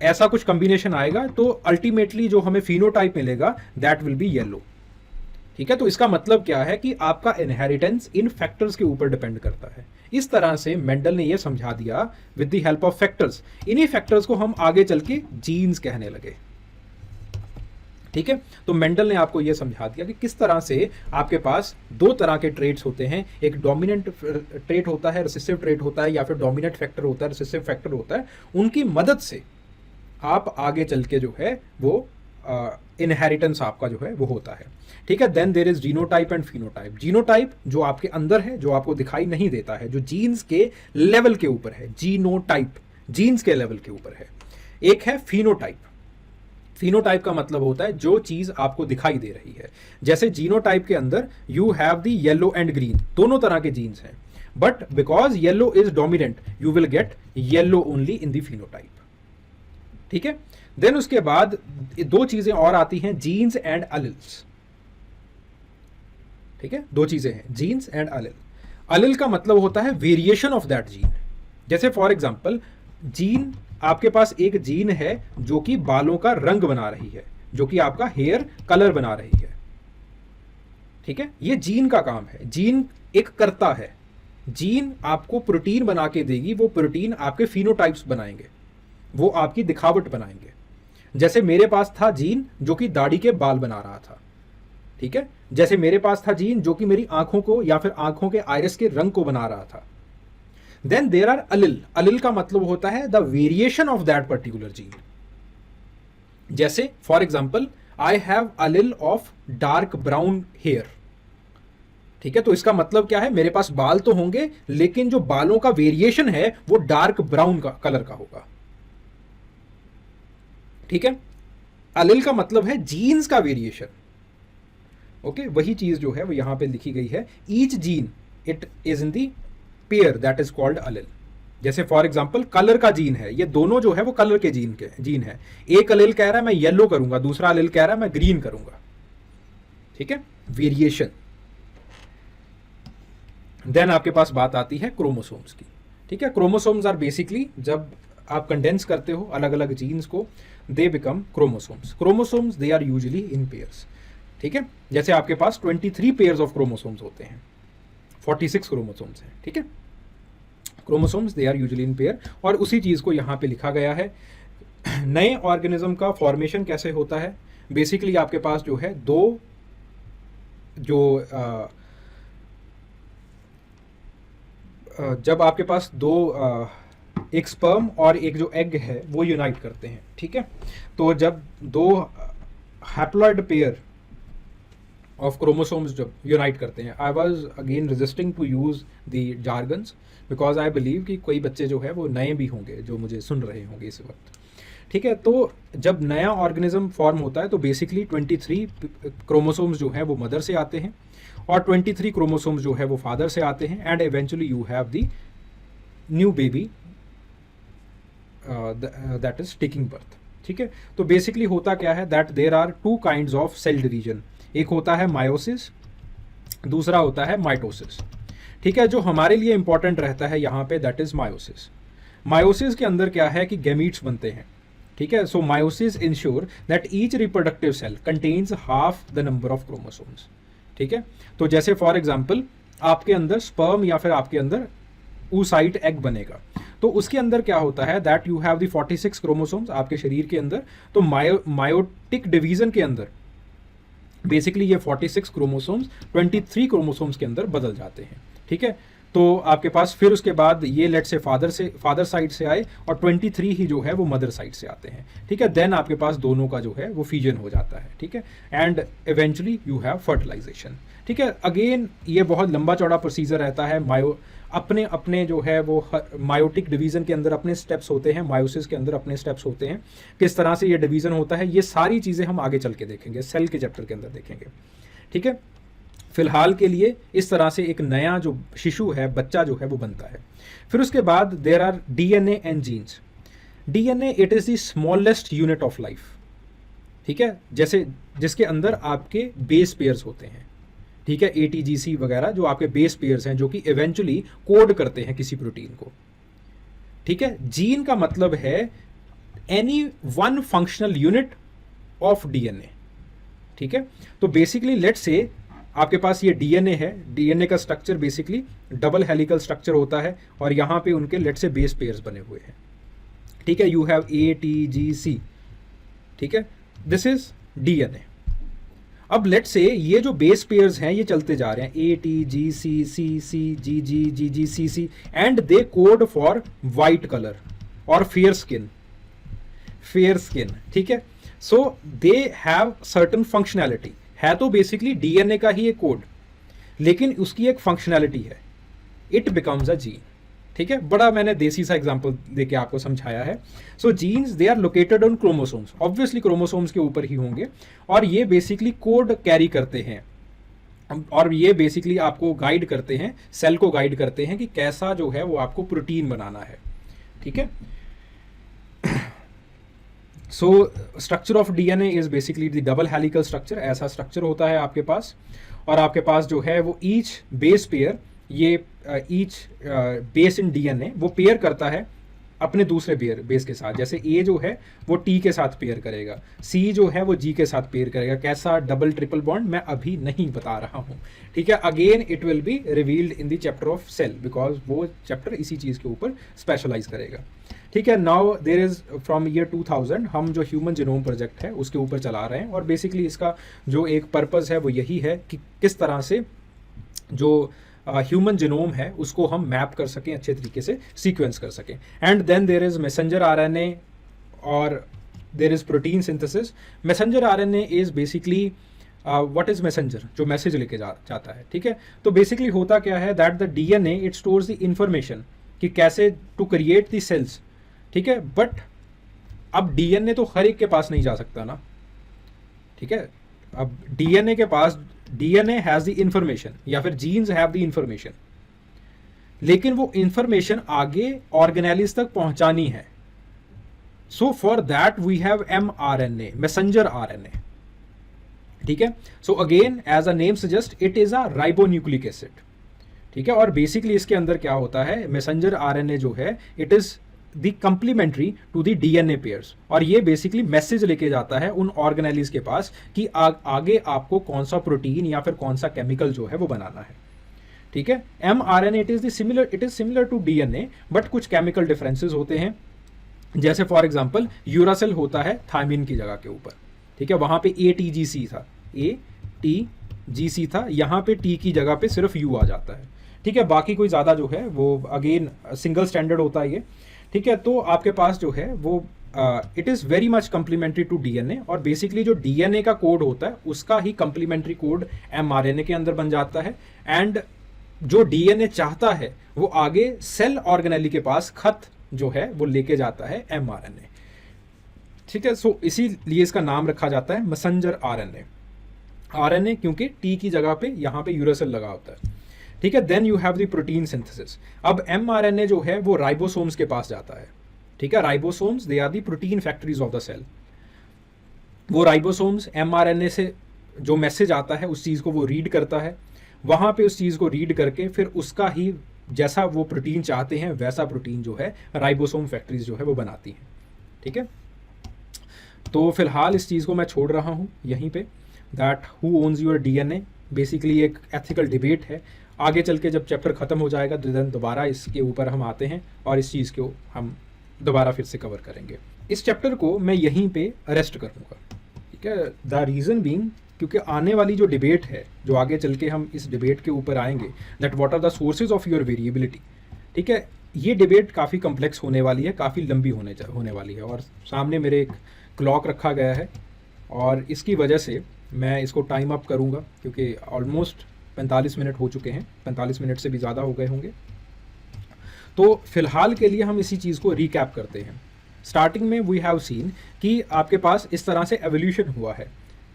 ऐसा कुछ कॉम्बिनेशन आएगा, तो अल्टीमेटली जो हमें फिनोटाइप मिलेगा दैट विल बी येलो। ठीक है, तो इसका मतलब क्या है कि आपका इनहेरिटेंस इन फैक्टर्स के ऊपर डिपेंड करता है। इस तरह से मेंडल ने यह समझा दिया with the help of factors. इन्हीं फैक्टर्स को हम आगे चल के जीन्स कहने लगे। ठीक है, तो मेंडल ने आपको यह समझा दिया कि किस तरह से आपके पास दो तरह के ट्रेट्स होते हैं, एक डोमिनेंट ट्रेट होता है, रिसेसिव ट्रेट होता है, या फिर डोमिनेंट फैक्टर होता है, रिसेसिव फैक्टर होता है। उनकी मदद से आप आगे चल के जो है वो इनहेरिटेंस आपका जो है वो होता है। ठीक है, then there is genotype and phenotype. Genotype जो आपके अंदर है, जो आपको दिखाई नहीं देता है, जो जीन्स के लेवल के ऊपर है, जीनोटाइप जीन्स के लेवल के ऊपर है। एक है फिनोटाइप। फिनोटाइप का मतलब होता है जो चीज आपको दिखाई दे रही है। जैसे जीनोटाइप के अंदर you have the yellow and green, दोनों तरह के जीन्स हैं, but because yellow is dominant you will get yellow only in the phenotype. ठीक है, देन उसके बाद दो चीजें और आती हैं, जीन्स एंड अलिल्स। ठीक है, दो चीजें हैं, जीन्स एंड अलिल। अलिल का मतलब होता है वेरिएशन ऑफ दैट जीन। जैसे फॉर एग्जांपल, जीन, आपके पास एक जीन है जो कि बालों का रंग बना रही है, जो कि आपका हेयर कलर बना रही है। ठीक है, ये जीन का काम है, जीन एक करता है। जीन आपको प्रोटीन बना के देगी, वो प्रोटीन आपके फिनोटाइप्स बनाएंगे, वो आपकी दिखावट बनाएंगे। जैसे मेरे पास था जीन जो कि दाढ़ी के बाल बना रहा था। ठीक है, जैसे मेरे पास था जीन जो कि मेरी आंखों को या फिर आंखों के आइरिस के रंग को बना रहा था। Then there are allele. Allele का मतलब होता है the variation of that particular gene. जैसे for example, I have allele of dark brown hair. ठीक है, तो इसका मतलब क्या है, मेरे पास बाल तो होंगे लेकिन जो बालों का वेरिएशन है वो डार्क ब्राउन का कलर का होगा। ठीक है, अलिल का मतलब है जीन्स का वेरिएशन। ओके, वही चीज जो है वो यहां पे लिखी गई है, each gene it is in the pair that is called allele. जैसे फॉर एग्जांपल, कलर का जीन है, ये दोनों जो है वो कलर के जीन है। एक अलिल कह रहा है मैं येलो करूंगा, दूसरा अलिल कह रहा है मैं ग्रीन करूंगा। ठीक है, वेरिएशन। देन आपके पास बात आती है क्रोमोसोम्स की। ठीक है, क्रोमोसोम्स आर बेसिकली, जब आप कंडेंस करते हो अलग अलग जीन्स को, they become chromosomes. Chromosomes they are usually in pairs. ठीक है, जैसे आपके पास 23 पेयर्स ऑफ क्रोमोसोम्स होते हैं, 46 क्रोमोसोम्स हैं। ठीक है, chromosomes they are usually in pair. और उसी चीज को यहां पे लिखा गया है। नए ऑर्गेनिज्म का फॉर्मेशन कैसे होता है, बेसिकली आपके पास जो है दो जो जब आपके पास दो एक स्पर्म और एक जो एग है वो यूनाइट करते हैं। ठीक है, तो जब दो हैप्लॉइड पेयर ऑफ क्रोमोसोम्स जब यूनाइट करते हैं, I was again resisting to use the jargons because I believe कि कोई बच्चे जो है वो नए भी होंगे जो मुझे सुन रहे होंगे इस वक्त। ठीक है, तो जब नया ऑर्गेनिज्म फॉर्म होता है तो बेसिकली 23 क्रोमोसोम्स जो है वो मदर से आते हैं और 23 क्रोमोसोम्स जो है वो फादर से आते हैं, and eventually you have the new baby that is taking birth. ठीक है, तो बेसिकली होता क्या है, that there are two kinds of cell division. एक होता है मायोसिस, दूसरा होता है माइटोसिस। ठीक है, जो हमारे लिए इंपॉर्टेंट रहता है यहाँ पे, दैट इज मायोसिस। मायोसिस के अंदर क्या है कि गैमीट्स बनते हैं। ठीक है, so meiosis ensure that each reproductive cell contains half the number of chromosomes. ठीक है, तो जैसे फॉर एग्जांपल आपके अंदर स्पर्म या फिर आपके अंदर oocyte एग बनेगा, तो तो उसके अंदर क्या होता है that you have the 46 chromosomes आपके शरीर के अंदर। तो मायोटिक डिवीजन के अंदर बेसिकली ये 46 क्रोमोसोम्स 23 क्रोमोसोम्स के अंदर बदल जाते हैं, ठीक है। तो आपके पास फिर उसके बाद ये लेट से फादर साइड से आए और 23 ही जो है वो मदर साइड से आते हैं, ठीक है। देन आपके पास दोनों का जो है वो फ्यूजन हो जाता है, ठीक है, and eventually you have fertilization, ठीक है। अगेन ये बहुत लंबा चौड़ा प्रोसीजर रहता है। अपने जो है वो मायोटिक डिवीजन के अंदर अपने स्टेप्स होते हैं, मायोसिस के अंदर अपने स्टेप्स होते हैं, किस तरह से ये डिवीजन होता है, ये सारी चीज़ें हम आगे चल के देखेंगे, सेल के चैप्टर के अंदर देखेंगे, ठीक है। फिलहाल के लिए इस तरह से एक नया जो शिशु है, बच्चा जो है वो बनता है। फिर उसके बाद there are DNA and genes. DNA it is the smallest unit of life, ठीक है, जैसे जिसके अंदर आपके बेस पेयर्स होते हैं, ठीक है, ATGC वगैरह जो आपके बेस पेयर्स हैं जो कि इवेंचुअली कोड करते हैं किसी प्रोटीन को, ठीक है। जीन का मतलब है any one functional unit of DNA, ठीक है। तो बेसिकली लेट्स से आपके पास ये डीएनए है, डीएनए का structure basically double helical structure होता है और यहाँ पे उनके लेट से बेस पेयर्स बने हुए हैं, ठीक है। यू हैव ATGC, ठीक है, दिस इज डीएनए। अब लेट से ये जो बेस पेयर्स हैं ये चलते जा रहे हैं ATGC CC GG GG CC and they code for white colour और फेयर स्किन, ठीक है। सो दे हैव सर्टन फंक्शनैलिटी, है तो बेसिकली डीएनए का ही एक कोड, लेकिन उसकी एक फंक्शनैलिटी है, इट बिकम्स अ जीन, ठीक है। बड़ा मैंने देसी सा एग्जांपल देके आपको समझाया है। So genes they are located on chromosomes, obviously chromosomes के ऊपर ही होंगे, और ये बेसिकली कोड कैरी करते हैं और ये बेसिकली आपको गाइड करते हैं, सेल को गाइड करते हैं कि कैसा जो है वो आपको प्रोटीन बनाना है, ठीक है। So structure of DNA is basically the double helical structure, ऐसा स्ट्रक्चर होता है आपके पास, और आपके पास जो है वो ईच बेस पेयर, ये ईच बेस इन डीएनए वो पेयर करता है अपने दूसरे बेस के साथ। जैसे ए जो है वो टी के साथ पेयर करेगा, सी जो है वो जी के साथ पेयर करेगा। कैसा डबल ट्रिपल बॉन्ड मैं अभी नहीं बता रहा हूँ, ठीक है। Again it will be revealed in the chapter of cell, because वो चैप्टर इसी चीज़ के ऊपर स्पेशलाइज करेगा, ठीक है। Now there is from year 2000 हम जो ह्यूमन जीनोम प्रोजेक्ट है उसके ऊपर चला रहे हैं, और बेसिकली इसका जो एक पर्पज़ है वो यही है कि किस तरह से जो ह्यूमन जीनोम है उसको हम मैप कर सकें, अच्छे तरीके से सीक्वेंस कर सकें। And then there is messenger RNA और there is protein synthesis. Messenger RNA is basically what is messenger, जो मैसेज लेके जाता है, ठीक है। तो बेसिकली होता क्या है that the DNA it stores the information कि कैसे टू क्रिएट द सेल्स, ठीक है। बट अब डीएनए तो हर एक के पास नहीं जा सकता ना, ठीक है। अब डीएनए के पास, डीएनए हैज द इंफॉर्मेशन या फिर जीन्स हैव द इंफॉर्मेशन, लेकिन वो इंफॉर्मेशन आगे ऑर्गेनेलिस तक पहुंचानी है। So for that we have mRNA, messenger RNA, ठीक है। So again as a name suggest it is a ribonucleic acid, ठीक है। और बेसिकली इसके अंदर क्या होता है, मैसेंजर आरएनए जो है it is the complementary to the DNA pairs, और ये बेसिकली मैसेज लेके जाता है उन ऑर्गेनेलिस के पास कि आगे आपको कौन सा प्रोटीन या फिर कौन सा केमिकल जो है वो बनाना है, ठीक है। mRNA it is similar to DNA, but कुछ केमिकल डिफरेंसेस होते हैं। जैसे फॉर एग्जांपल यूरासिल होता है थायमिन की जगह के ऊपर, ठीक है, वहां पे ATGC था, ATGC था, यहाँ पे T की जगह पे सिर्फ U आ जाता है, ठीक है। बाकी कोई ज़्यादा जो है वो अगेन सिंगल स्टैंडर्ड होता है ये, ठीक है। तो आपके पास जो है वो it is very much complementary to DNA, और बेसिकली जो डीएनए का कोड होता है उसका ही कंप्लीमेंट्री कोड mRNA के अंदर बन जाता है, एंड जो डीएनए चाहता है वो आगे सेल ऑर्गेनेली के पास खत जो है वो लेके जाता है mRNA, ठीक है। सो इसीलिए इसका नाम रखा जाता है मैसेंजर आरएनए, क्योंकि टी की जगह पे यहाँ पे यूरासिल लगा होता है, ठीक है। Then you have the protein synthesis. अब mRNA जो है वो राइबोसोम्स के पास जाता है, ठीक है। Ribosomes they are the protein factories of the cell. वो राइबोसोम्स mRNA से जो मैसेज आता है उस चीज़ को वो रीड करता है, वहाँ पे उस चीज़ को रीड करके फिर उसका ही जैसा वो प्रोटीन चाहते हैं वैसा प्रोटीन जो है राइबोसोम फैक्ट्रीज जो है वो बनाती हैं, ठीक है। तो फिलहाल इस चीज़ को मैं छोड़ रहा हूँ यहीं पे, that who owns your DNA, basically एक एथिकल डिबेट है, आगे चल के जब चैप्टर ख़त्म हो जाएगा तो देन दोबारा इसके ऊपर हम आते हैं और इस चीज़ को हम दोबारा फिर से कवर करेंगे। इस चैप्टर को मैं यहीं पे अरेस्ट करूँगा, ठीक है। द रीज़न बीइंग, क्योंकि आने वाली जो डिबेट है, जो आगे चल के हम इस डिबेट के ऊपर आएंगे, that what are the sources of your variability, ठीक है, ये डिबेट काफ़ी कम्प्लेक्स होने वाली है, काफ़ी लंबी होने वाली है। और सामने मेरे एक क्लॉक रखा गया है और इसकी वजह से मैं इसको टाइम अप करूँगा, क्योंकि ऑलमोस्ट 45 मिनट हो चुके हैं, 45 मिनट से भी ज़्यादा हो गए होंगे। तो फिलहाल के लिए हम इसी चीज़ को रिकैप करते हैं। स्टार्टिंग में वी हैव सीन कि आपके पास इस तरह से एवोल्यूशन हुआ है।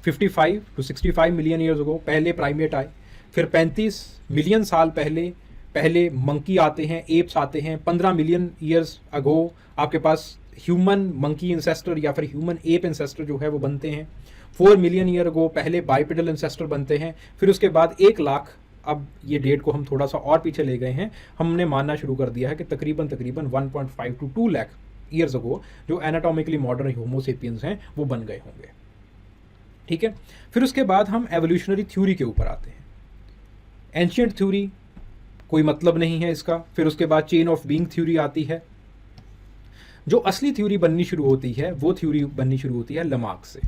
55 to 65 मिलियन ईयर्स अगो पहले प्राइमेट आए, फिर 35 मिलियन साल पहले मंकी आते हैं, एप्स आते हैं। 15 मिलियन ईयर्स अगो आपके पास ह्यूमन मंकी इंसेस्टर या फिर ह्यूमन एप इंसेस्टर जो है वो बनते हैं। 4 मिलियन ईयर अगो पहले बाइपेडल इंसेस्टर बनते हैं। फिर उसके बाद 1 लाख, अब ये डेट को हम थोड़ा सा और पीछे ले गए हैं, हमने मानना शुरू कर दिया है कि तकरीबन 1.5 to 2 लाख ईयर्स अगो जो एनाटॉमिकली मॉडर्न होमोसेपियंस हैं वो बन गए होंगे, ठीक है। फिर उसके बाद हम एवोल्यूशनरी थ्योरी के ऊपर आते हैं। एंशिएंट थ्योरी कोई मतलब नहीं है इसका। फिर उसके बाद चेन ऑफ बीइंग थ्योरी आती है। जो असली थ्योरी बननी शुरू होती है वो थ्योरी बननी शुरू होती है लमार्क से।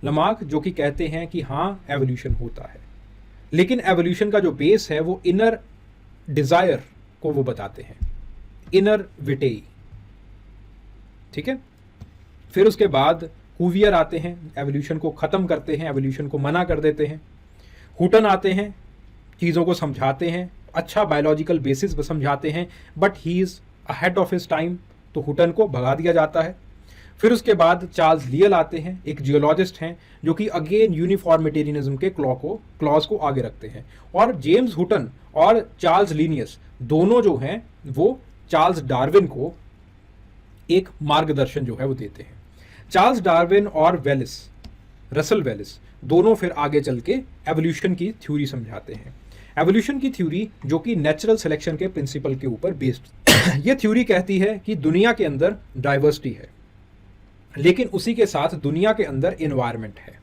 लमार्क जो कि कहते हैं कि हाँ एवोल्यूशन होता है, लेकिन एवोल्यूशन का जो बेस है वो इनर डिजायर को वो बताते हैं, इनर विटेई, ठीक है। फिर उसके बाद कुवियर आते हैं, एवोल्यूशन को ख़त्म करते हैं, एवोल्यूशन को मना कर देते हैं। हुटन आते हैं, चीज़ों को समझाते हैं, अच्छा बायोलॉजिकल बेसिस समझाते हैं, but he is ahead of his time, तो हुटन को भगा दिया जाता है। फिर उसके बाद चार्ल्स लियल आते हैं, एक जियोलॉजिस्ट हैं जो कि अगेन यूनिफॉर्मिटेरियनिज्म के क्लॉज को आगे रखते हैं। और जेम्स हुटन और चार्ल्स लिनियस दोनों जो हैं वो चार्ल्स डार्विन को एक मार्गदर्शन जो है वो देते हैं। चार्ल्स डार्विन और रसल वेलिस दोनों फिर आगे चल के एवोल्यूशन की थ्योरी समझाते हैं। एवोल्यूशन की थ्योरी जो कि नेचुरल सिलेक्शन के प्रिंसिपल के ऊपर बेस्ड ये थ्योरी कहती है कि दुनिया के अंदर डाइवर्सिटी है, लेकिन उसी के साथ दुनिया के अंदर एनवायरनमेंट है,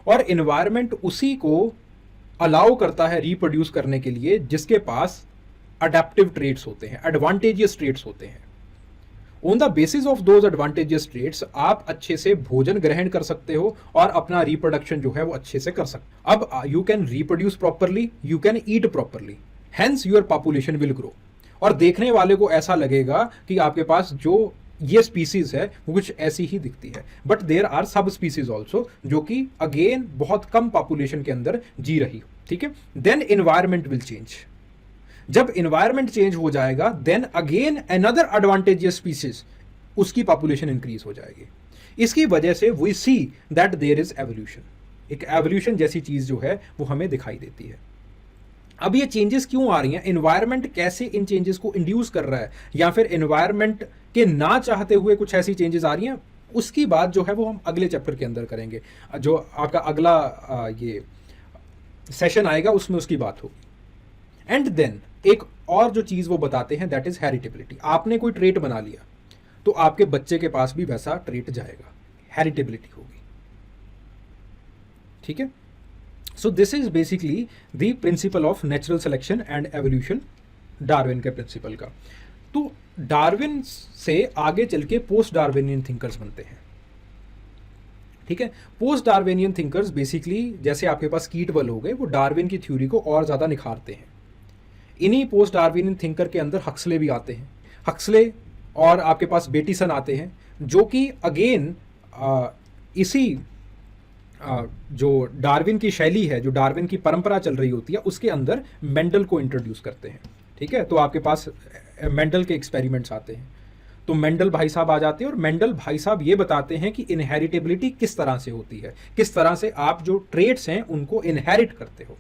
और एनवायरनमेंट उसी को अलाउ करता है रिप्रोड्यूस करने के लिए जिसके पास अडेप्टिव ट्रेट्स होते हैं, एडवांटेजियस ट्रेट्स होते हैं। On the basis of those advantageous traits आप अच्छे से भोजन ग्रहण कर सकते हो और अपना रिप्रोडक्शन जो है वो अच्छे से कर सकते हो। अब you can reproduce properly, you can eat properly, hence your population will grow. और देखने वाले को ऐसा लगेगा कि आपके पास जो ये स्पीसीज है वो कुछ ऐसी ही दिखती है, but there are sub species also जो कि अगेन बहुत कम पॉपुलेशन के अंदर जी रही हो, ठीक है। Then environment will change. जब एनवायरमेंट चेंज हो जाएगा then again another advantageous species, उसकी पॉपुलेशन इंक्रीज हो जाएगी। इसकी वजह से we see that there is evolution. एक एवोल्यूशन जैसी चीज जो है वो हमें दिखाई देती है। अब ये चेंजेस क्यों आ रही हैं, एनवायरनमेंट कैसे इन चेंजेस को इंड्यूस कर रहा है, या फिर एनवायरनमेंट के ना चाहते हुए कुछ ऐसी चेंजेस आ रही हैं, उसकी बात जो है वो हम अगले चैप्टर के अंदर करेंगे। जो आपका अगला ये सेशन आएगा उसमें उसकी बात होगी। एंड देन एक और जो चीज वो बताते हैं दैट इज हेरिटेबिलिटी। आपने कोई ट्रेट बना लिया तो आपके बच्चे के पास भी वैसा ट्रेट जाएगा, हेरिटेबिलिटी होगी, ठीक है। सो this is basically the principle of natural selection and evolution, Darwin के प्रिंसिपल का। तो डार्विन से आगे चल के पोस्ट डार्विनियन थिंकर्स बनते हैं, ठीक है। पोस्ट डार्विनियन थिंकर्स बेसिकली जैसे आपके पास कीटवल हो गए, वो डार्विन की थ्योरी को और ज़्यादा निखारते हैं। इन्हीं पोस्ट डार्विनियन थिंकर के अंदर हक्सले भी आते हैं। हक्सले और आपके पास बेटिसन आते हैं जो कि अगेन इसी जो डार्विन की शैली है, जो डार्विन की परंपरा चल रही होती है, उसके अंदर मेंडल को इंट्रोड्यूस करते हैं, ठीक है। तो आपके पास मेंडल के एक्सपेरिमेंट्स आते हैं, तो मेंडल भाई साहब आ जाते हैं और मेंडल भाई साहब ये बताते हैं कि इनहेरिटेबिलिटी किस तरह से होती है, किस तरह से आप जो ट्रेट्स हैं उनको इनहेरिट करते हो,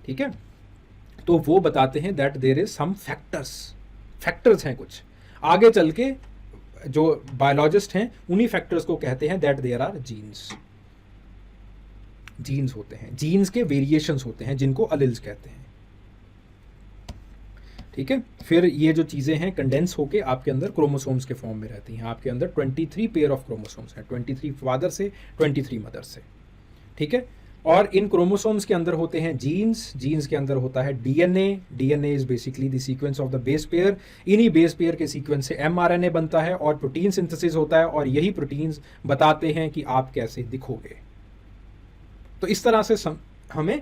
ठीक है। तो वो बताते हैं that there is some factors हैं कुछ। आगे चल के जो बायोलॉजिस्ट हैं उन्हीं फैक्टर्स को कहते हैं दैट देयर आर जीन्स होते हैं, जीन्स के वेरिएशंस होते हैं जिनको अलिल्स कहते हैं, ठीक है। फिर ये जो चीज़ें हैं कंडेंस होके आपके अंदर क्रोमोसोम्स के फॉर्म में रहती हैं। आपके अंदर 23 पेयर ऑफ क्रोमोसोम्स हैं, 23 फादर से 23 मदर से, ठीक है। और इन क्रोमोसोम्स के अंदर होते हैं जीन्स, जीन्स के अंदर होता है DNA, DNA is basically the sequence of the base pair, इन्हीं बेस पेयर के सीक्वेंस से एमआरएनए बनता है और प्रोटीन सिंथेसिस होता है, और यही प्रोटीन्स बताते हैं कि आप कैसे दिखोगे। तो इस तरह से हमें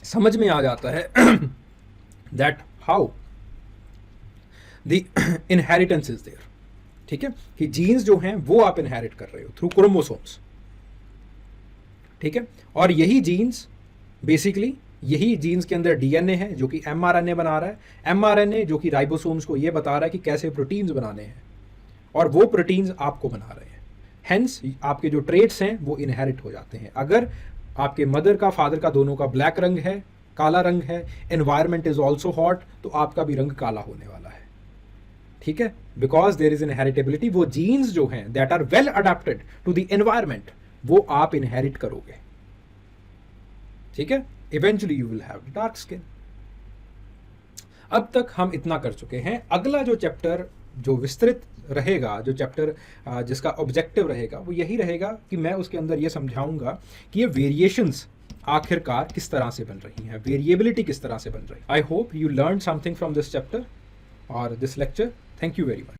समझ में आ जाता है that how the inheritance is there, ठीक है, कि जीन्स जो हैं वो आप इनहेरिट कर रहे हो थ्रू क्रोमोसोम्स, ठीक है, और यही जीन्स बेसिकली, यही जीन्स के अंदर डीएनए है जो कि एमआरएनए बना रहा है, एमआरएनए जो कि राइबोसोम्स को ये बता रहा है कि कैसे प्रोटीन्स बनाने हैं, और वो प्रोटीन्स आपको बना रहे हैं। हेंस आपके जो ट्रेट्स हैं वो इनहेरिट हो जाते हैं। अगर आपके मदर का, फादर का, दोनों का ब्लैक रंग है, काला रंग है, एनवायरमेंट इज ऑल्सो हॉट, तो आपका भी रंग काला होने वाला है, ठीक है, बिकॉज देर इज इनहेरिटेबिलिटी। वो जीन्स जो हैं that are well adapted to the environment, वो आप इनहेरिट करोगे, ठीक है। Eventually you will have dark skin. अब तक हम इतना कर चुके हैं। अगला जो चैप्टर जो विस्तृत रहेगा, जो चैप्टर जिसका ऑब्जेक्टिव रहेगा, वो यही रहेगा कि मैं उसके अंदर ये समझाऊंगा कि ये वेरिएशंस आखिरकार किस तरह से बन रही हैं, वेरिएबिलिटी किस तरह से बन रही है। I hope you learn something from this chapter और this lecture. Thank you very much.